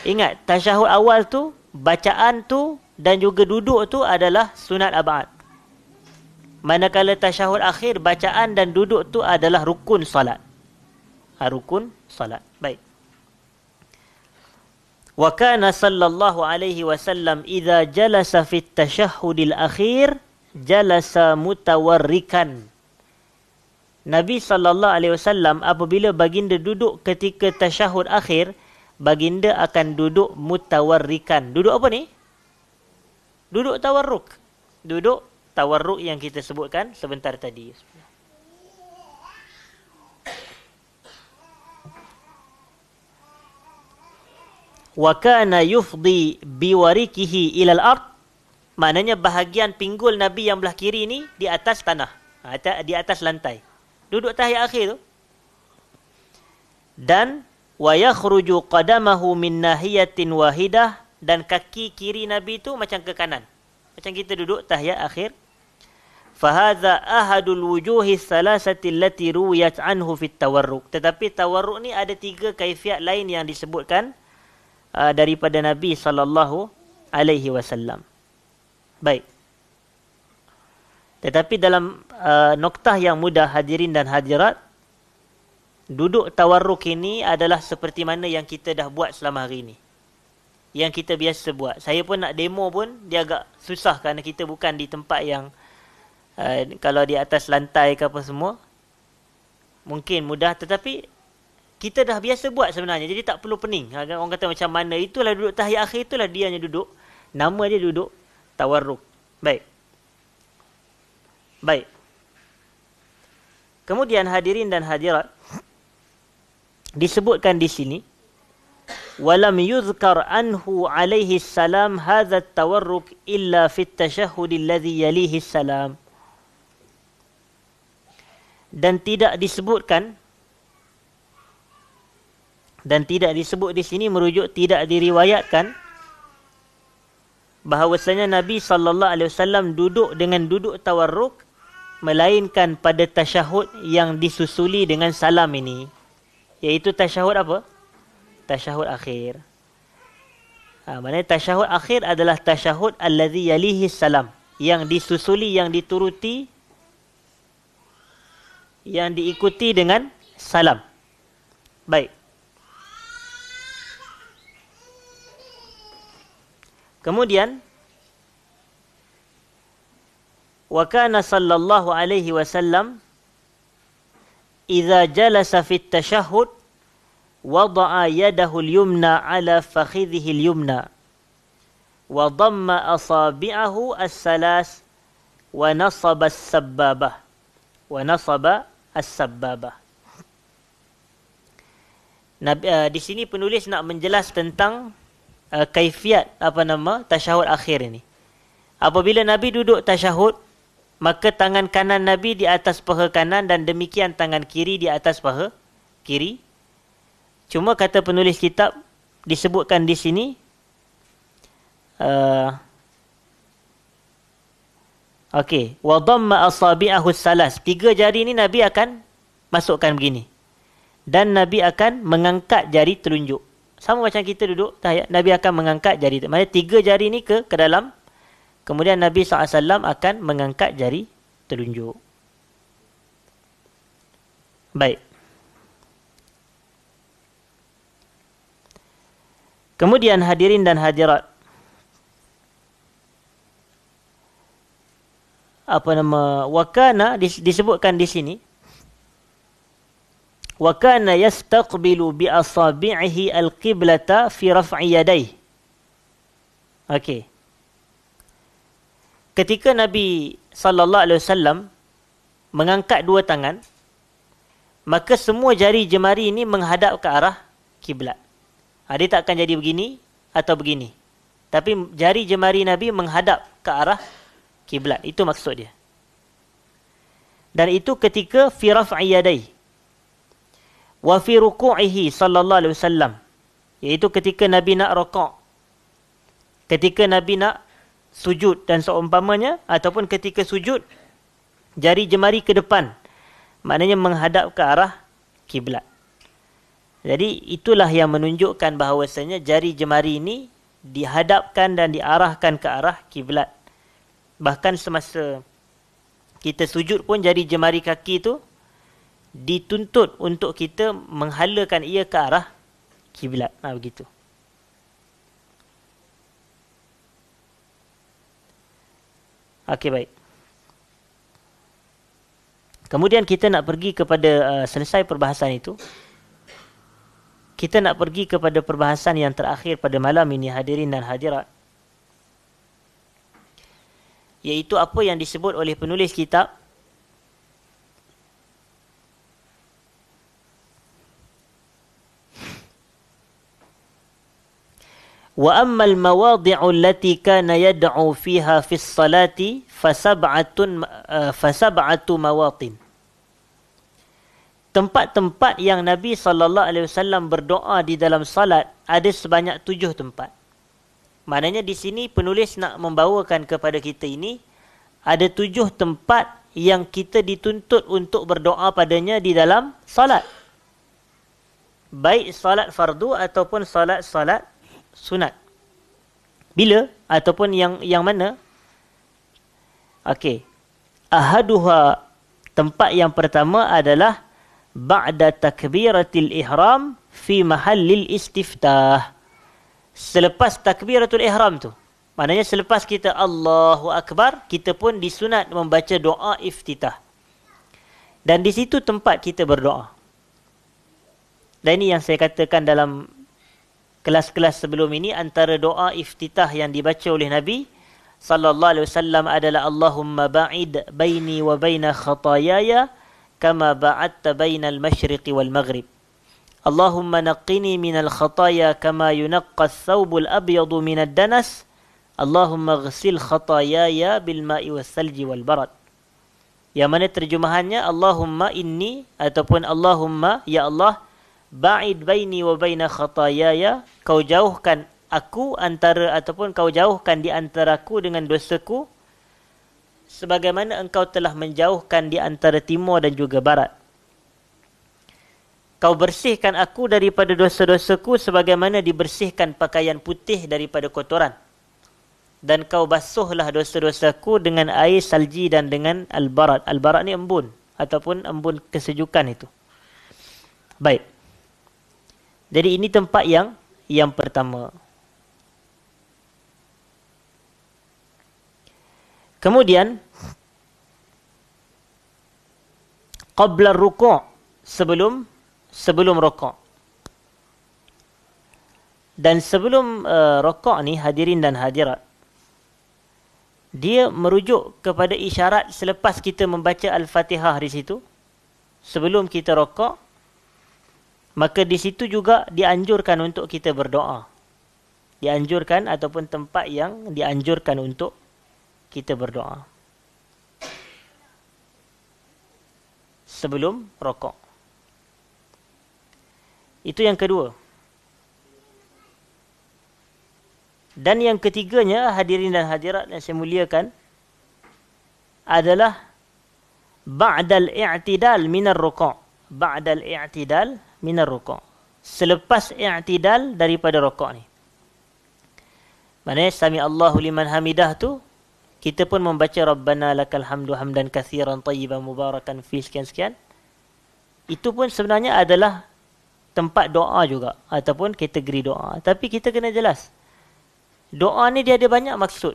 ingat tasyahud awal tu, bacaan tu dan juga duduk tu adalah sunat ab'ad. Manakala tasyahud akhir, bacaan dan duduk tu adalah rukun salat. Rukun salat. Baik. Wa kana sallallahu alaihi wasallam idza jalasa fi at-tashahhudil akhir jalasa mutawarrikan. Nabi sallallahu alaihi wasallam apabila baginda duduk ketika tasyahud akhir, baginda akan duduk mutawarrikan. Duduk apa ni? Duduk tawarruk. Duduk tawarruk yang kita sebutkan sebentar tadi. Wa kana yufdi biwarikihi ilal ard. Maknanya bahagian pinggul Nabi yang belah kiri ni di atas tanah. Di atas lantai. Duduk tahiyat akhir tu. Dan wa yakhruju qadamahu min nahiyatin wahidah, dan kaki kiri Nabi tu macam ke kanan. Macam kita duduk tahiyat akhir. Fahadha ahadul wujuhi salasati allati ruwiyat anhu fit tawarruk. Tetapi tawarruk ni ada 3 kaifiat lain yang disebutkan daripada Nabi sallallahu alaihi wasallam. Baik. Tetapi dalam noktah yang mudah hadirin dan hadirat, duduk tawarruk ini adalah seperti mana yang kita dah buat selama hari ini. Yang kita biasa buat. Saya pun nak demo pun dia agak susah kerana kita bukan di tempat yang kalau di atas lantai ke apa semua mungkin mudah, tetapi kita dah biasa buat sebenarnya, jadi tak perlu pening. Orang kata macam mana, itulah duduk tahiyat akhir, itulah dia yang duduk, nama dia duduk tawarruk. Baik. Kemudian hadirin dan hadirat, disebutkan di sini walam yuzkar anhu alaihi salam hadha at-tawarruk illa fi at-tashahhud alladhi yalihi salam. Dan tidak disebut di sini, merujuk tidak diriwayatkan bahawasanya Nabi sallallahu alaihi wasallam duduk dengan duduk tawarruk melainkan pada tasyahud yang disusuli dengan salam ini, iaitu tasyahud apa? Tasyahud akhir. Maknanya tasyahud akhir adalah tasyahud allazi yalihi salam, yang disusuli, yang dituruti, yang diikuti dengan salam. Baik. Kemudian wa kana sallallahu alaihi wasallam idza jalasa fi at-tashahhud wada'a yadahu al-yumna ala fakhidhihi al-yumna wa dhamma asabi'ahu as-salas wa nasaba as-sabbabah. Di sini penulis nak menjelas tentang kaifiat tasyahud akhir ini. Apabila Nabi duduk tasyahud, maka tangan kanan Nabi di atas paha kanan dan demikian tangan kiri di atas paha kiri. Cuma kata penulis kitab disebutkan di sini wa dhamma asabi'ahu salas. 3 jari ni Nabi akan masukkan begini. Dan Nabi akan mengangkat jari telunjuk. Sama macam kita duduk tahiyat, Nabi akan mengangkat jari. Maksudnya 3 jari ni ke dalam. Kemudian Nabi SAW akan mengangkat jari telunjuk. Baik. Kemudian hadirin dan hadirat, wakana disebutkan di sini, wakana yastaqbilu bi asabi'ihi al-qiblata fi raf'i yadayhi. Okey. Ketika Nabi sallallahu alaihi wasallam mengangkat 2 tangan, maka semua jari jemari ini menghadap ke arah kiblat. Dia tak akan jadi begini atau begini. Tapi jari jemari Nabi menghadap ke arah kiblat. Itu maksud dia. Dan itu ketika fi raf'i yadayhi wa fi ruku'ihi sallallahu alaihi wasallam, iaitu ketika Nabi nak rukuk, ketika Nabi nak sujud dan seumpamanya, ataupun ketika sujud jari jemari ke depan, maknanya menghadap ke arah kiblat. Jadi itulah yang menunjukkan bahawasanya jari jemari ini dihadapkan dan diarahkan ke arah kiblat. Bahkan semasa kita sujud pun jari jemari kaki itu dituntut untuk kita menghalakan ia ke arah kiblat. Begitu. Okey, baik. Kemudian kita nak pergi kepada selesai perbahasan itu. Kita nak pergi kepada perbahasan yang terakhir pada malam ini, hadirin dan hadirat. Iaitu apa yang disebut oleh penulis kitab wa ammal mawadhi'u allati kana yad'u fiha fi as-salati fasab'atu mawatin. Tempat-tempat yang Nabi SAW berdoa di dalam salat ada sebanyak 7 tempat. Maknanya di sini penulis nak membawakan kepada kita ini ada 7 tempat yang kita dituntut untuk berdoa padanya di dalam salat. Baik salat fardu ataupun salat sunat. Bila ataupun yang mana? Okey. Ahaduha, tempat yang pertama adalah ba'da takbiratil ihram fi mahallil istiftah. Selepas takbiratul ihram tu. Maknanya selepas kita Allahu Akbar, kita pun disunat membaca doa iftitah. Dan di situ tempat kita berdoa. Dan ini yang saya katakan dalam kelas-kelas sebelum ini, antara doa iftitah yang dibaca oleh Nabi sallallahu alaihi wasallam adalah Allahumma ba'id baini wa baina khataayaya kama ba'adta bainal masyriqi wal maghrib. Allahumma naqqini minal khataaya kama yunaqqa ath-thawbul abyadu minad danas. Allahumma ghsil khataayaya bil ma'i was salji wal barad. Yang mana terjemahannya Allahumma inni ataupun Allahumma ya Allah ba'id baini wa baina khataayaya, kau jauhkan aku antara ataupun kau jauhkan di antaraku dengan dosaku sebagaimana engkau telah menjauhkan di antara timur dan juga barat. Kau bersihkan aku daripada dosa-dosaku sebagaimana dibersihkan pakaian putih daripada kotoran. Dan kau basuhlah dosa-dosaku dengan air salji dan dengan al-barat. Al-barat ni embun ataupun embun kesejukan itu. Baik. Jadi ini tempat yang pertama. Kemudian qabla ruku', sebelum rukuk. Dan sebelum rukuk ni, hadirin dan hadirat, dia merujuk kepada isyarat selepas kita membaca Al-Fatihah di situ, sebelum kita rukuk, maka di situ juga dianjurkan untuk kita berdoa. Dianjurkan ataupun tempat yang dianjurkan untuk kita berdoa sebelum rukuk. Itu yang kedua. Dan yang ketiganya, hadirin dan hadirat yang saya muliakan, adalah ba'dal i'tidal minar ruku'. Ba'dal i'tidal minar ruku'. Selepas i'tidal daripada rukuk ni. Maknanya sami Allahu liman hamidah tu, kita pun membaca Rabbana lakal hamdu hamdan kathiran tayyiban mubarakan fi sekian-sekian. Itu pun sebenarnya adalah tempat doa juga ataupun kategori doa. Tapi kita kena jelas. Doa ni dia ada banyak maksud.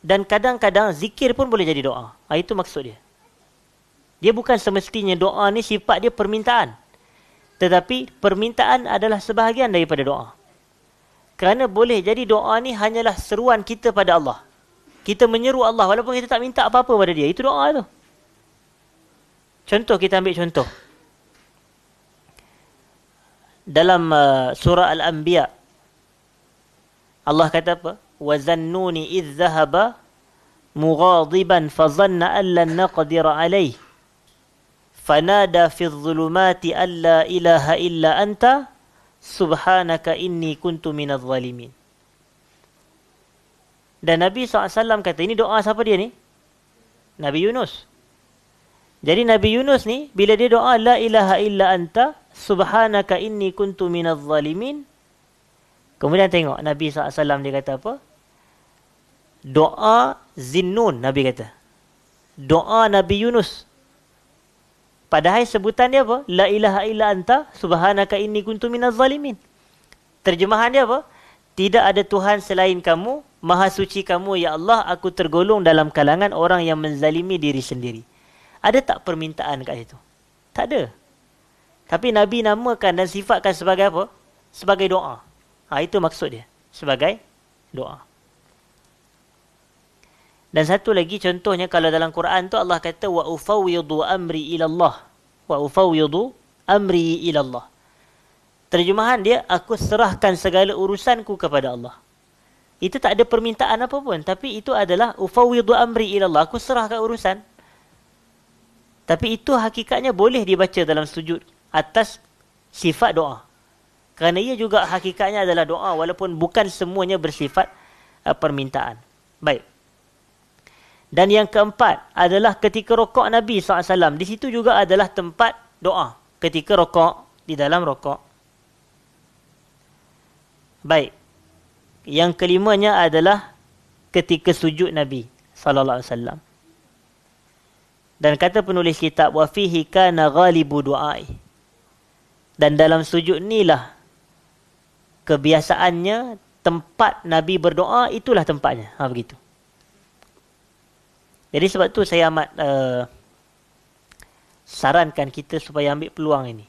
Dan kadang-kadang zikir pun boleh jadi doa. Itu maksud dia. Dia bukan semestinya doa ni sifat dia permintaan. Tetapi permintaan adalah sebahagian daripada doa. Kerana boleh jadi doa ni hanyalah seruan kita pada Allah. Kita menyeru Allah walaupun kita tak minta apa-apa pada dia. Itu doa tu. Contoh, kita ambil contoh. Dalam surah Al-Anbiya, Allah kata apa? وَزَنُّونِ إِذْ ذَهَبَ مُغَاضِبًا فَظَنَّ أَنْ لَنْ نَقْدِرَ عَلَيْهِ فَنَادَى فِي الظُّلُمَاتِ أَنْ لَا إِلَهَ إِلَّا أَنْتَ سُبْحَانَكَ إِنِّي كُنْتُ مِنَ الظَّالِمِينَ. Dan Nabi SAW kata, ini doa siapa dia ni? Nabi Yunus. Jadi Nabi Yunus ni, bila dia doa, La ilaha illa anta, subhanaka inni kuntu minaz zalimin. Kemudian tengok, Nabi SAW dia kata apa? Doa Zinnun, Nabi kata. Doa Nabi Yunus. Padahal sebutan dia apa? La ilaha illa anta, subhanaka inni kuntu minaz zalimin. Terjemahan dia apa? Tidak ada Tuhan selain kamu, Maha suci kamu, ya Allah, aku tergolong dalam kalangan orang yang menzalimi diri sendiri. Ada tak permintaan kat situ? Tak ada. Tapi Nabi namakan dan sifatkan sebagai apa? Sebagai doa. Itu maksud dia. Sebagai doa. Dan satu lagi contohnya, kalau dalam Quran tu Allah kata, wa ufawwidu amri ila Allah. Wa ufawwidu amri ila Allah. Terjemahan dia, aku serahkan segala urusanku kepada Allah. Itu tak ada permintaan apa pun. Tapi itu adalah ufawwidu amri ila Allah. Aku serahkan urusan. Tapi itu hakikatnya boleh dibaca dalam sujud atas sifat doa. Kerana ia juga hakikatnya adalah doa walaupun bukan semuanya bersifat permintaan. Baik. Dan yang keempat adalah ketika rokok Nabi SAW. Di situ juga adalah tempat doa. Ketika rokok, di dalam rokok. Baik. Yang kelimanya adalah ketika sujud Nabi SAW. Dan kata penulis kitab, wa fihi kana ghalibu du'ai. Dan dalam sujud inilah kebiasaannya, tempat Nabi berdoa, itulah tempatnya. Begitu. Jadi sebab tu saya amat sarankan kita supaya ambil peluang ini.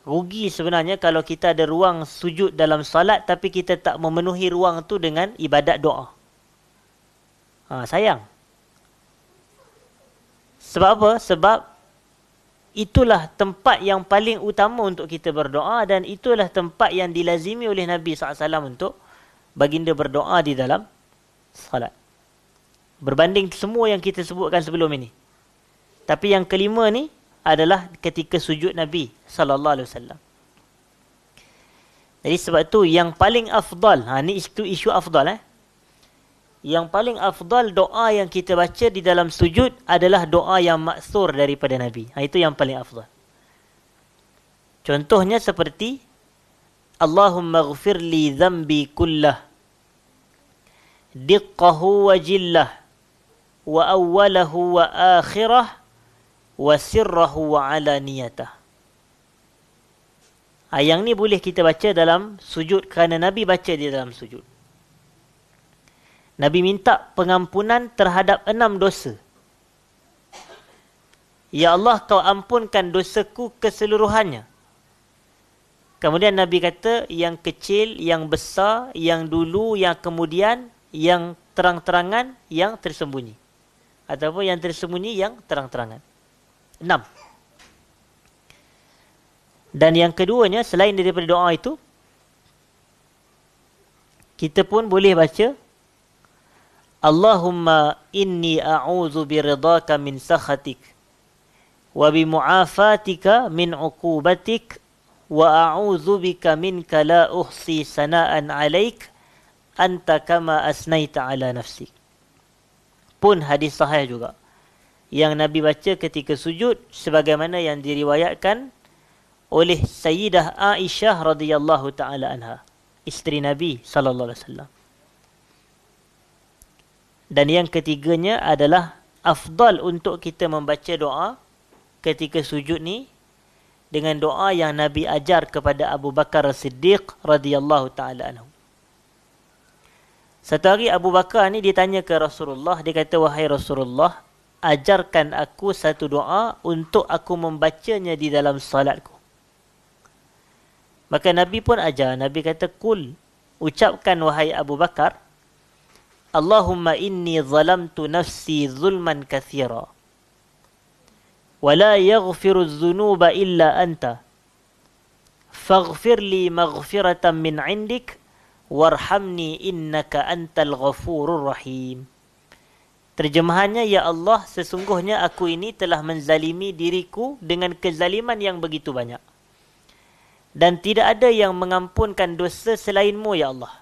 Rugi sebenarnya kalau kita ada ruang sujud dalam salat tapi kita tak memenuhi ruang tu dengan ibadat doa. Sayang. Sebab apa? Sebab itulah tempat yang paling utama untuk kita berdoa dan itulah tempat yang dilazimi oleh Nabi SAW untuk baginda berdoa di dalam salat. Berbanding semua yang kita sebutkan sebelum ini. Tapi yang kelima ni adalah ketika sujud Nabi SAW. Jadi sebab tu yang paling afdal, ni isu afdal. Yang paling afdal doa yang kita baca di dalam sujud adalah doa yang maksur daripada Nabi. Itu yang paling afdal. Contohnya seperti Allahumma ghfir li dhanbi kullah diqqahu wa jillah wa awwalahu wa akhirah wa sirrahu wa alaniyatah. Yang ni boleh kita baca dalam sujud kerana Nabi baca di dalam sujud. Nabi minta pengampunan terhadap 6 dosa. Ya Allah, kau ampunkan dosaku keseluruhannya. Kemudian Nabi kata yang kecil, yang besar, yang dulu, yang kemudian, yang terang-terangan, yang tersembunyi. Ataupun yang tersembunyi, yang terang-terangan. 6. Dan yang keduanya, selain daripada doa itu, kita pun boleh baca Allahumma inni a'udzu biridhaka min sakhatik wa bimu'afatika min 'uqubatik wa a'udzu bika minka la uhsi sana'an 'alaik anta kama asnaita 'ala nafsik. Pun hadis sahih juga yang Nabi baca ketika sujud sebagaimana yang diriwayatkan oleh Sayyidah Aisyah radhiyallahu taala anha, isteri Nabi sallallahu alaihi wasallam. Dan yang ketiganya adalah afdal untuk kita membaca doa ketika sujud ni dengan doa yang Nabi ajar kepada Abu Bakar As-Siddiq radhiyallahu taala anhu. Satu hari Abu Bakar ni ditanya ke Rasulullah, dia kata, wahai Rasulullah, ajarkan aku satu doa untuk aku membacanya di dalam salatku. Maka Nabi pun ajar, Nabi kata, kul, ucapkan wahai Abu Bakar, Allahumma inni zalamtu nafsi zulman kathira wa la yaghfiru dhunuba illa anta faghfir li maghfiratan min 'indik warhamni innaka antal ghafurur rahim. Terjemahannya, ya Allah, sesungguhnya aku ini telah menzalimi diriku dengan kezaliman yang begitu banyak dan tidak ada yang mengampunkan dosa selainmu, ya Allah.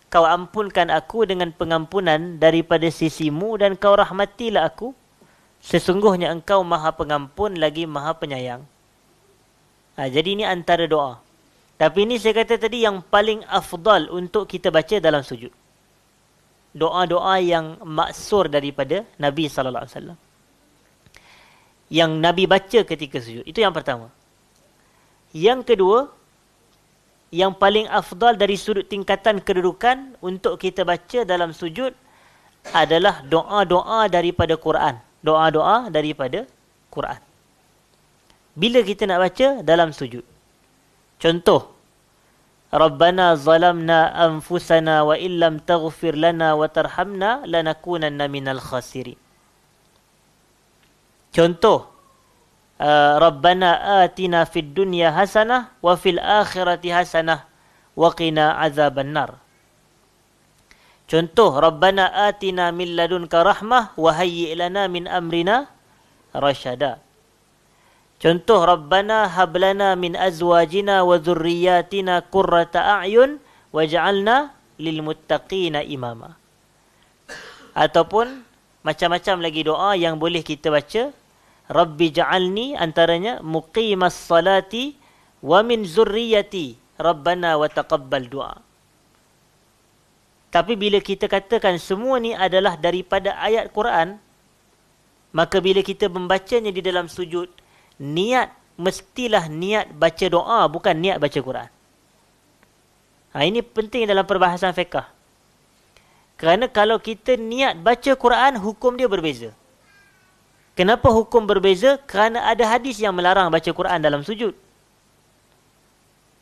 Kau ampunkan aku dengan pengampunan daripada sisimu dan kau rahmatilah aku. Sesungguhnya engkau maha pengampun lagi maha penyayang. Jadi ini antara doa. Tapi ini saya kata tadi yang paling afdal untuk kita baca dalam sujud. Doa-doa yang maksur daripada Nabi SAW. Yang Nabi baca ketika sujud. Itu yang pertama. Yang kedua, yang paling afdal dari sudut tingkatan kedudukan untuk kita baca dalam sujud adalah doa-doa daripada Quran. Doa-doa daripada Quran. Bila kita nak baca dalam sujud. Contoh, Rabbana zalamna anfusana wa illam taghfir lana wa tarhamna lanakunanna minal khasirin. Contoh, Rabbana atina fid dunya hasanah wa fil akhirati hasanah wa qina azaban nar. Contoh, Rabbana atina min ladunka rahmah wa hayyi' lana min amrina rasyada. Contoh, Rabbana hablana min azwajina wa dhurriyyatina qurrata a'yun waj'alna lil muttaqina imama. Ataupun macam-macam lagi doa yang boleh kita baca. Rabbi ja'alni, antaranya muqimas salati wa min zurriyyati Rabbana wa taqabbal du'a. Tapi bila kita katakan semua ni adalah daripada ayat Quran, maka bila kita membacanya di dalam sujud, niat mestilah niat baca doa, bukan niat baca Quran. Ini penting dalam perbahasan fiqh. Kerana kalau kita niat baca Quran, hukum dia berbeza. Kenapa hukum berbeza? Kerana ada hadis yang melarang baca Quran dalam sujud.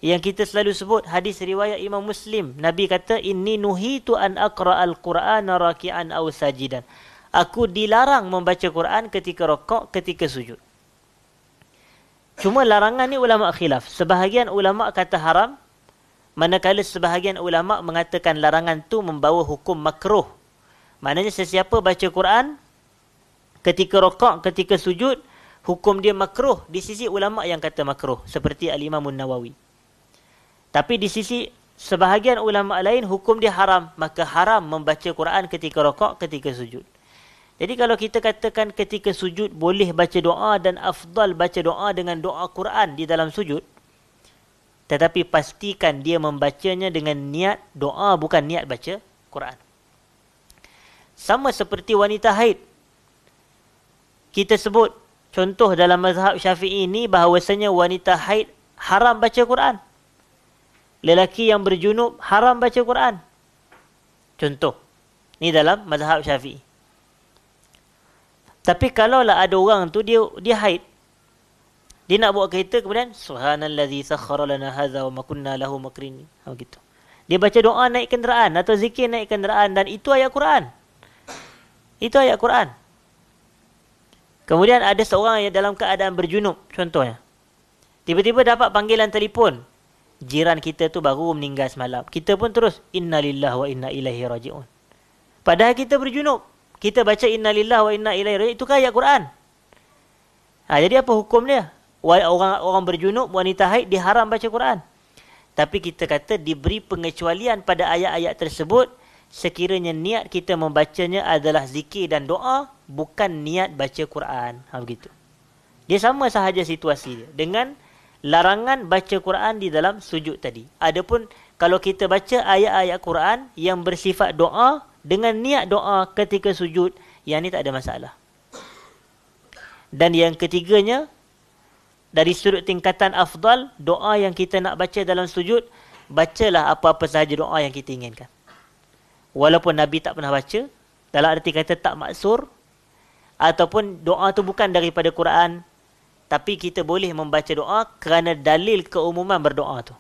Yang kita selalu sebut hadis riwayat Imam Muslim. Nabi kata, inni nuhitu an aqra'al Qur'ana raki'an aw sajidan. Aku dilarang membaca Quran ketika rakaat, ketika sujud. Cuma larangan ni ulama khilaf. Sebahagian ulama kata haram, manakala sebahagian ulama mengatakan larangan tu membawa hukum makruh. Maknanya sesiapa baca Quran ketika rakaat, ketika sujud, hukum dia makruh di sisi ulama yang kata makruh, seperti Al-Imam An-Nawawi. Tapi di sisi sebahagian ulama lain, hukum dia haram, maka haram membaca Quran ketika rakaat, ketika sujud. Jadi kalau kita katakan ketika sujud boleh baca doa dan afdal baca doa dengan doa Quran di dalam sujud, tetapi pastikan dia membacanya dengan niat doa, bukan niat baca Quran. Sama seperti wanita haid. Kita sebut contoh dalam mazhab Syafi'i ini bahawasanya wanita haid haram baca Quran. Lelaki yang berjunub haram baca Quran. Contoh. Ini dalam mazhab Syafi'i. Tapi kalaulah ada orang tu dia haid. Dia nak bawa kereta kemudian subhanallazi sakhkhara lana hadza wa ma kunna lahu muqrinin. Begitu. Dia baca doa naik kenderaan atau zikir naik kenderaan dan itu ayat Quran. Itu ayat Quran. Kemudian ada seorang yang dalam keadaan berjunub, contohnya. Tiba-tiba dapat panggilan telefon. Jiran kita tu baru meninggal semalam. Kita pun terus, innalillahi wa inna ilaihi raji'un. Padahal kita berjunub. Kita baca innalillahi wa inna ilaihi raji'un. Itu kan ayat Quran. Jadi apa hukum dia? Orang berjunub, wanita haid, diharam baca Quran. Tapi kita kata diberi pengecualian pada ayat-ayat tersebut sekiranya niat kita membacanya adalah zikir dan doa, bukan niat baca Quran. Begitu. Dia sama sahaja situasi dia dengan larangan baca Quran di dalam sujud tadi. Adapun kalau kita baca ayat-ayat Quran yang bersifat doa dengan niat doa ketika sujud, yang ni tak ada masalah. Dan yang ketiganya, dari sudut tingkatan afdal, doa yang kita nak baca dalam sujud, bacalah apa-apa sahaja doa yang kita inginkan. Walaupun Nabi tak pernah baca, dalam arti kata tak maksur, ataupun doa tu bukan daripada Quran, tapi kita boleh membaca doa kerana dalil keumuman berdoa tu.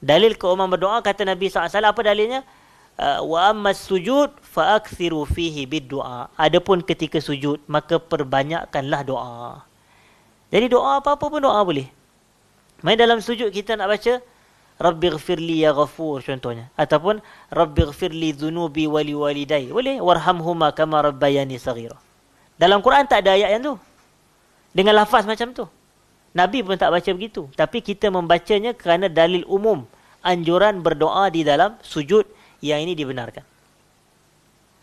Dalil keumuman berdoa, kata Nabi SAW, apa dalilnya? Wa ammas sujud fa'akthiru fihi bid-du'a. Adapun ketika sujud, maka perbanyakkanlah doa. Jadi doa apa-apa pun doa boleh. Main dalam sujud kita nak baca Rabbighfirli ya ghafur contohnya, ataupun Rabbighfirli dhunubi wali walidai, boleh. Warhamhuma kama rabbayani saghira. Dalam Quran tak ada ayat yang tu dengan lafaz macam tu. Nabi pun tak baca begitu, tapi kita membacanya kerana dalil umum anjuran berdoa di dalam sujud, yang ini dibenarkan.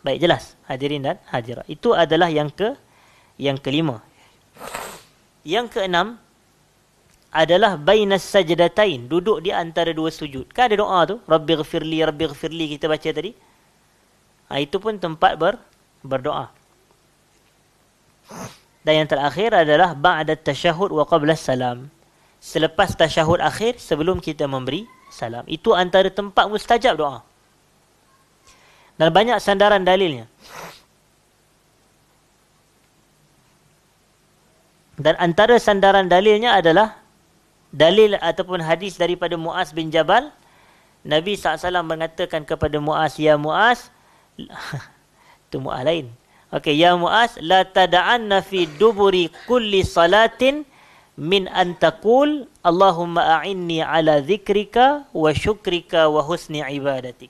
Baik, jelas hadirin dan hadirat. Itu adalah yang kelima. Yang keenam adalah bainas sajdatain, duduk di antara dua sujud. Kan ada doa tu, Rabbighfirli kita baca tadi. Itu pun tempat berdoa. Dan yang terakhir adalah ba'da tasyahud wa qabla salam. selepas tasyahud akhir sebelum kita memberi salam. Itu antara tempat mustajab doa. Dan banyak sandaran dalilnya. Dan antara sandaran dalilnya adalah dalil ataupun hadis daripada Muaz bin Jabal. Nabi SAW mengatakan kepada Muaz, ya Muaz, itu Muaz lain. Okey, ya Muaz, la tada'anna fi duburi kulli salatin min an taqul Allahumma a'inni ala zikrika wa syukrika wa husni ibadatik.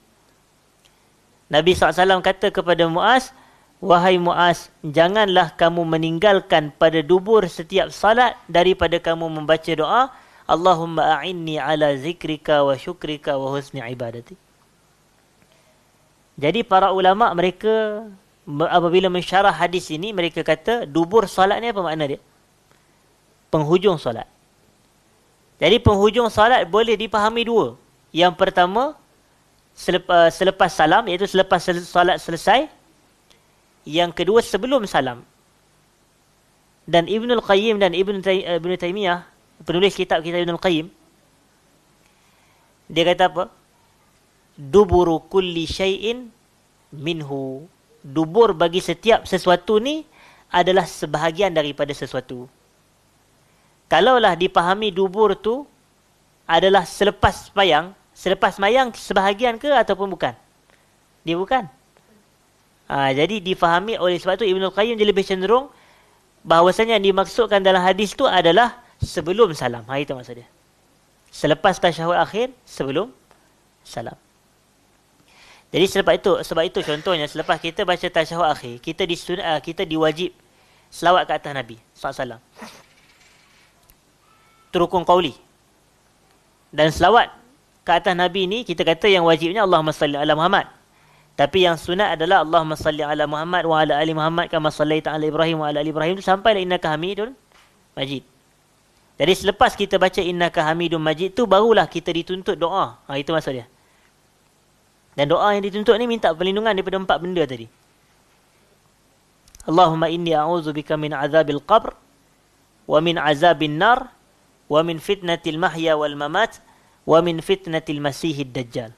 Nabi SAW kata kepada Muaz, wahai Muaz, janganlah kamu meninggalkan pada dubur setiap salat daripada kamu membaca doa, Allahumma a'inni ala zikrika wa syukrika wa husni ibadatik. Jadi para ulama mereka apabila mensyarah hadis ini, mereka kata dubur salat ni apa makna dia? Penghujung salat. Jadi penghujung salat boleh dipahami dua. Yang pertama, selepas salam, iaitu selepas salat selesai. Yang kedua, sebelum salam. Dan Ibnul Qayyim dan Ibn Taymiyah, penulis kitab-kitab Ibnul Qayyim, dia kata apa? Duburu kulli syai'in minhu. Dubur bagi setiap sesuatu ni adalah sebahagian daripada sesuatu. Kalaulah dipahami dubur tu adalah selepas mayang sebahagian ke ataupun bukan? Dia bukan. Jadi difahami oleh sebab tu Ibnul Qayyim dia lebih cenderung bahawasanya yang dimaksudkan dalam hadis tu adalah sebelum salam. Itu maksud dia. Selepas tasyahud akhir, sebelum salam. Jadi sebab itu contohnya selepas kita baca tasyahud akhir, kita diwajib selawat ke atas Nabi SAW. Itu rukun qauli. Dan selawat ke atas Nabi ni kita kata yang wajibnya Allahumma salli ala Muhammad. Tapi yang sunat adalah Allahumma salli ala Muhammad wa ala ali Muhammad kama sallaita ala Ibrahim wa ala ali Ibrahim, sampai innaka Hamidun Majid. Jadi selepas kita baca innaka Hamidun Majid tu barulah kita dituntut doa. Itu maksud dia. Dan doa yang dituntut ni minta perlindungan daripada 4 benda tadi. Allahumma inni a'udzubika min azabil qabr wa min azabin nar wa min fitnatil mahya wal mamat wa min fitnatil masihid dajjal.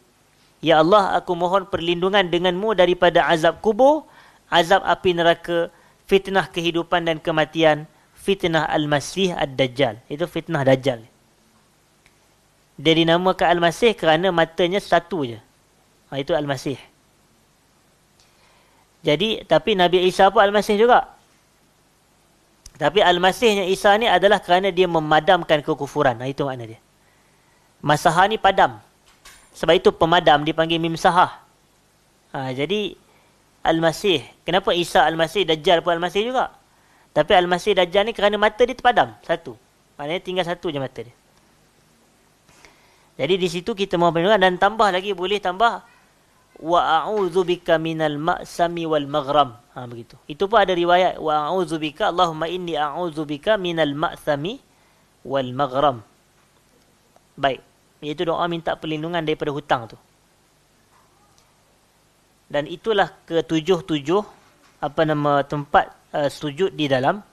Ya Allah, aku mohon perlindungan denganmu daripada azab kubur, azab api neraka, fitnah kehidupan dan kematian, fitnah al-masih ad-dajjal. Itu fitnah dajjal. Dia dinamakan al-masih kerana matanya satu je. Itu al-masih. Jadi, tapi Nabi Isa pun al-masih juga. Tapi al-masihnya Isa ni adalah kerana dia memadamkan kekufuran. Itu makna dia. Masahah ni padam. Sebab itu pemadam dipanggil mimsahah. Jadi Al-Masih. Kenapa Isa Al-Masih, Dajjal pun Al-Masih juga? Tapi Al-Masih Dajjal ni kerana mata dia terpadam. Satu. Maknanya tinggal satu je mata dia. Jadi di situ kita mohon perlindungan dan tambah lagi, boleh tambah wa a'udzubika minal ma'sami wal maghram. Begitu. Itu pun ada riwayat wa a'udzubika, Allahumma inni a'udzubika minal ma'sami wal maghram. Baik. Iaitu doa minta perlindungan daripada hutang tu. Dan itulah ketujuh tempat sujud di dalam,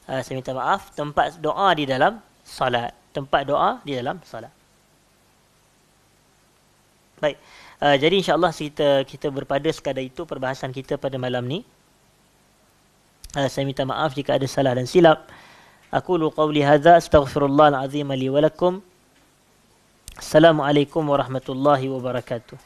saya minta maaf, tempat doa di dalam salat. Tempat doa di dalam salat. Baik. Jadi insyaAllah kita berpada sekadar itu perbahasan kita pada malam ni. Saya minta maaf jika ada salah dan silap. Aqulu qawli hadza astaghfirullahal azim li wa lakum. Assalamualaikum warahmatullahi wabarakatuh.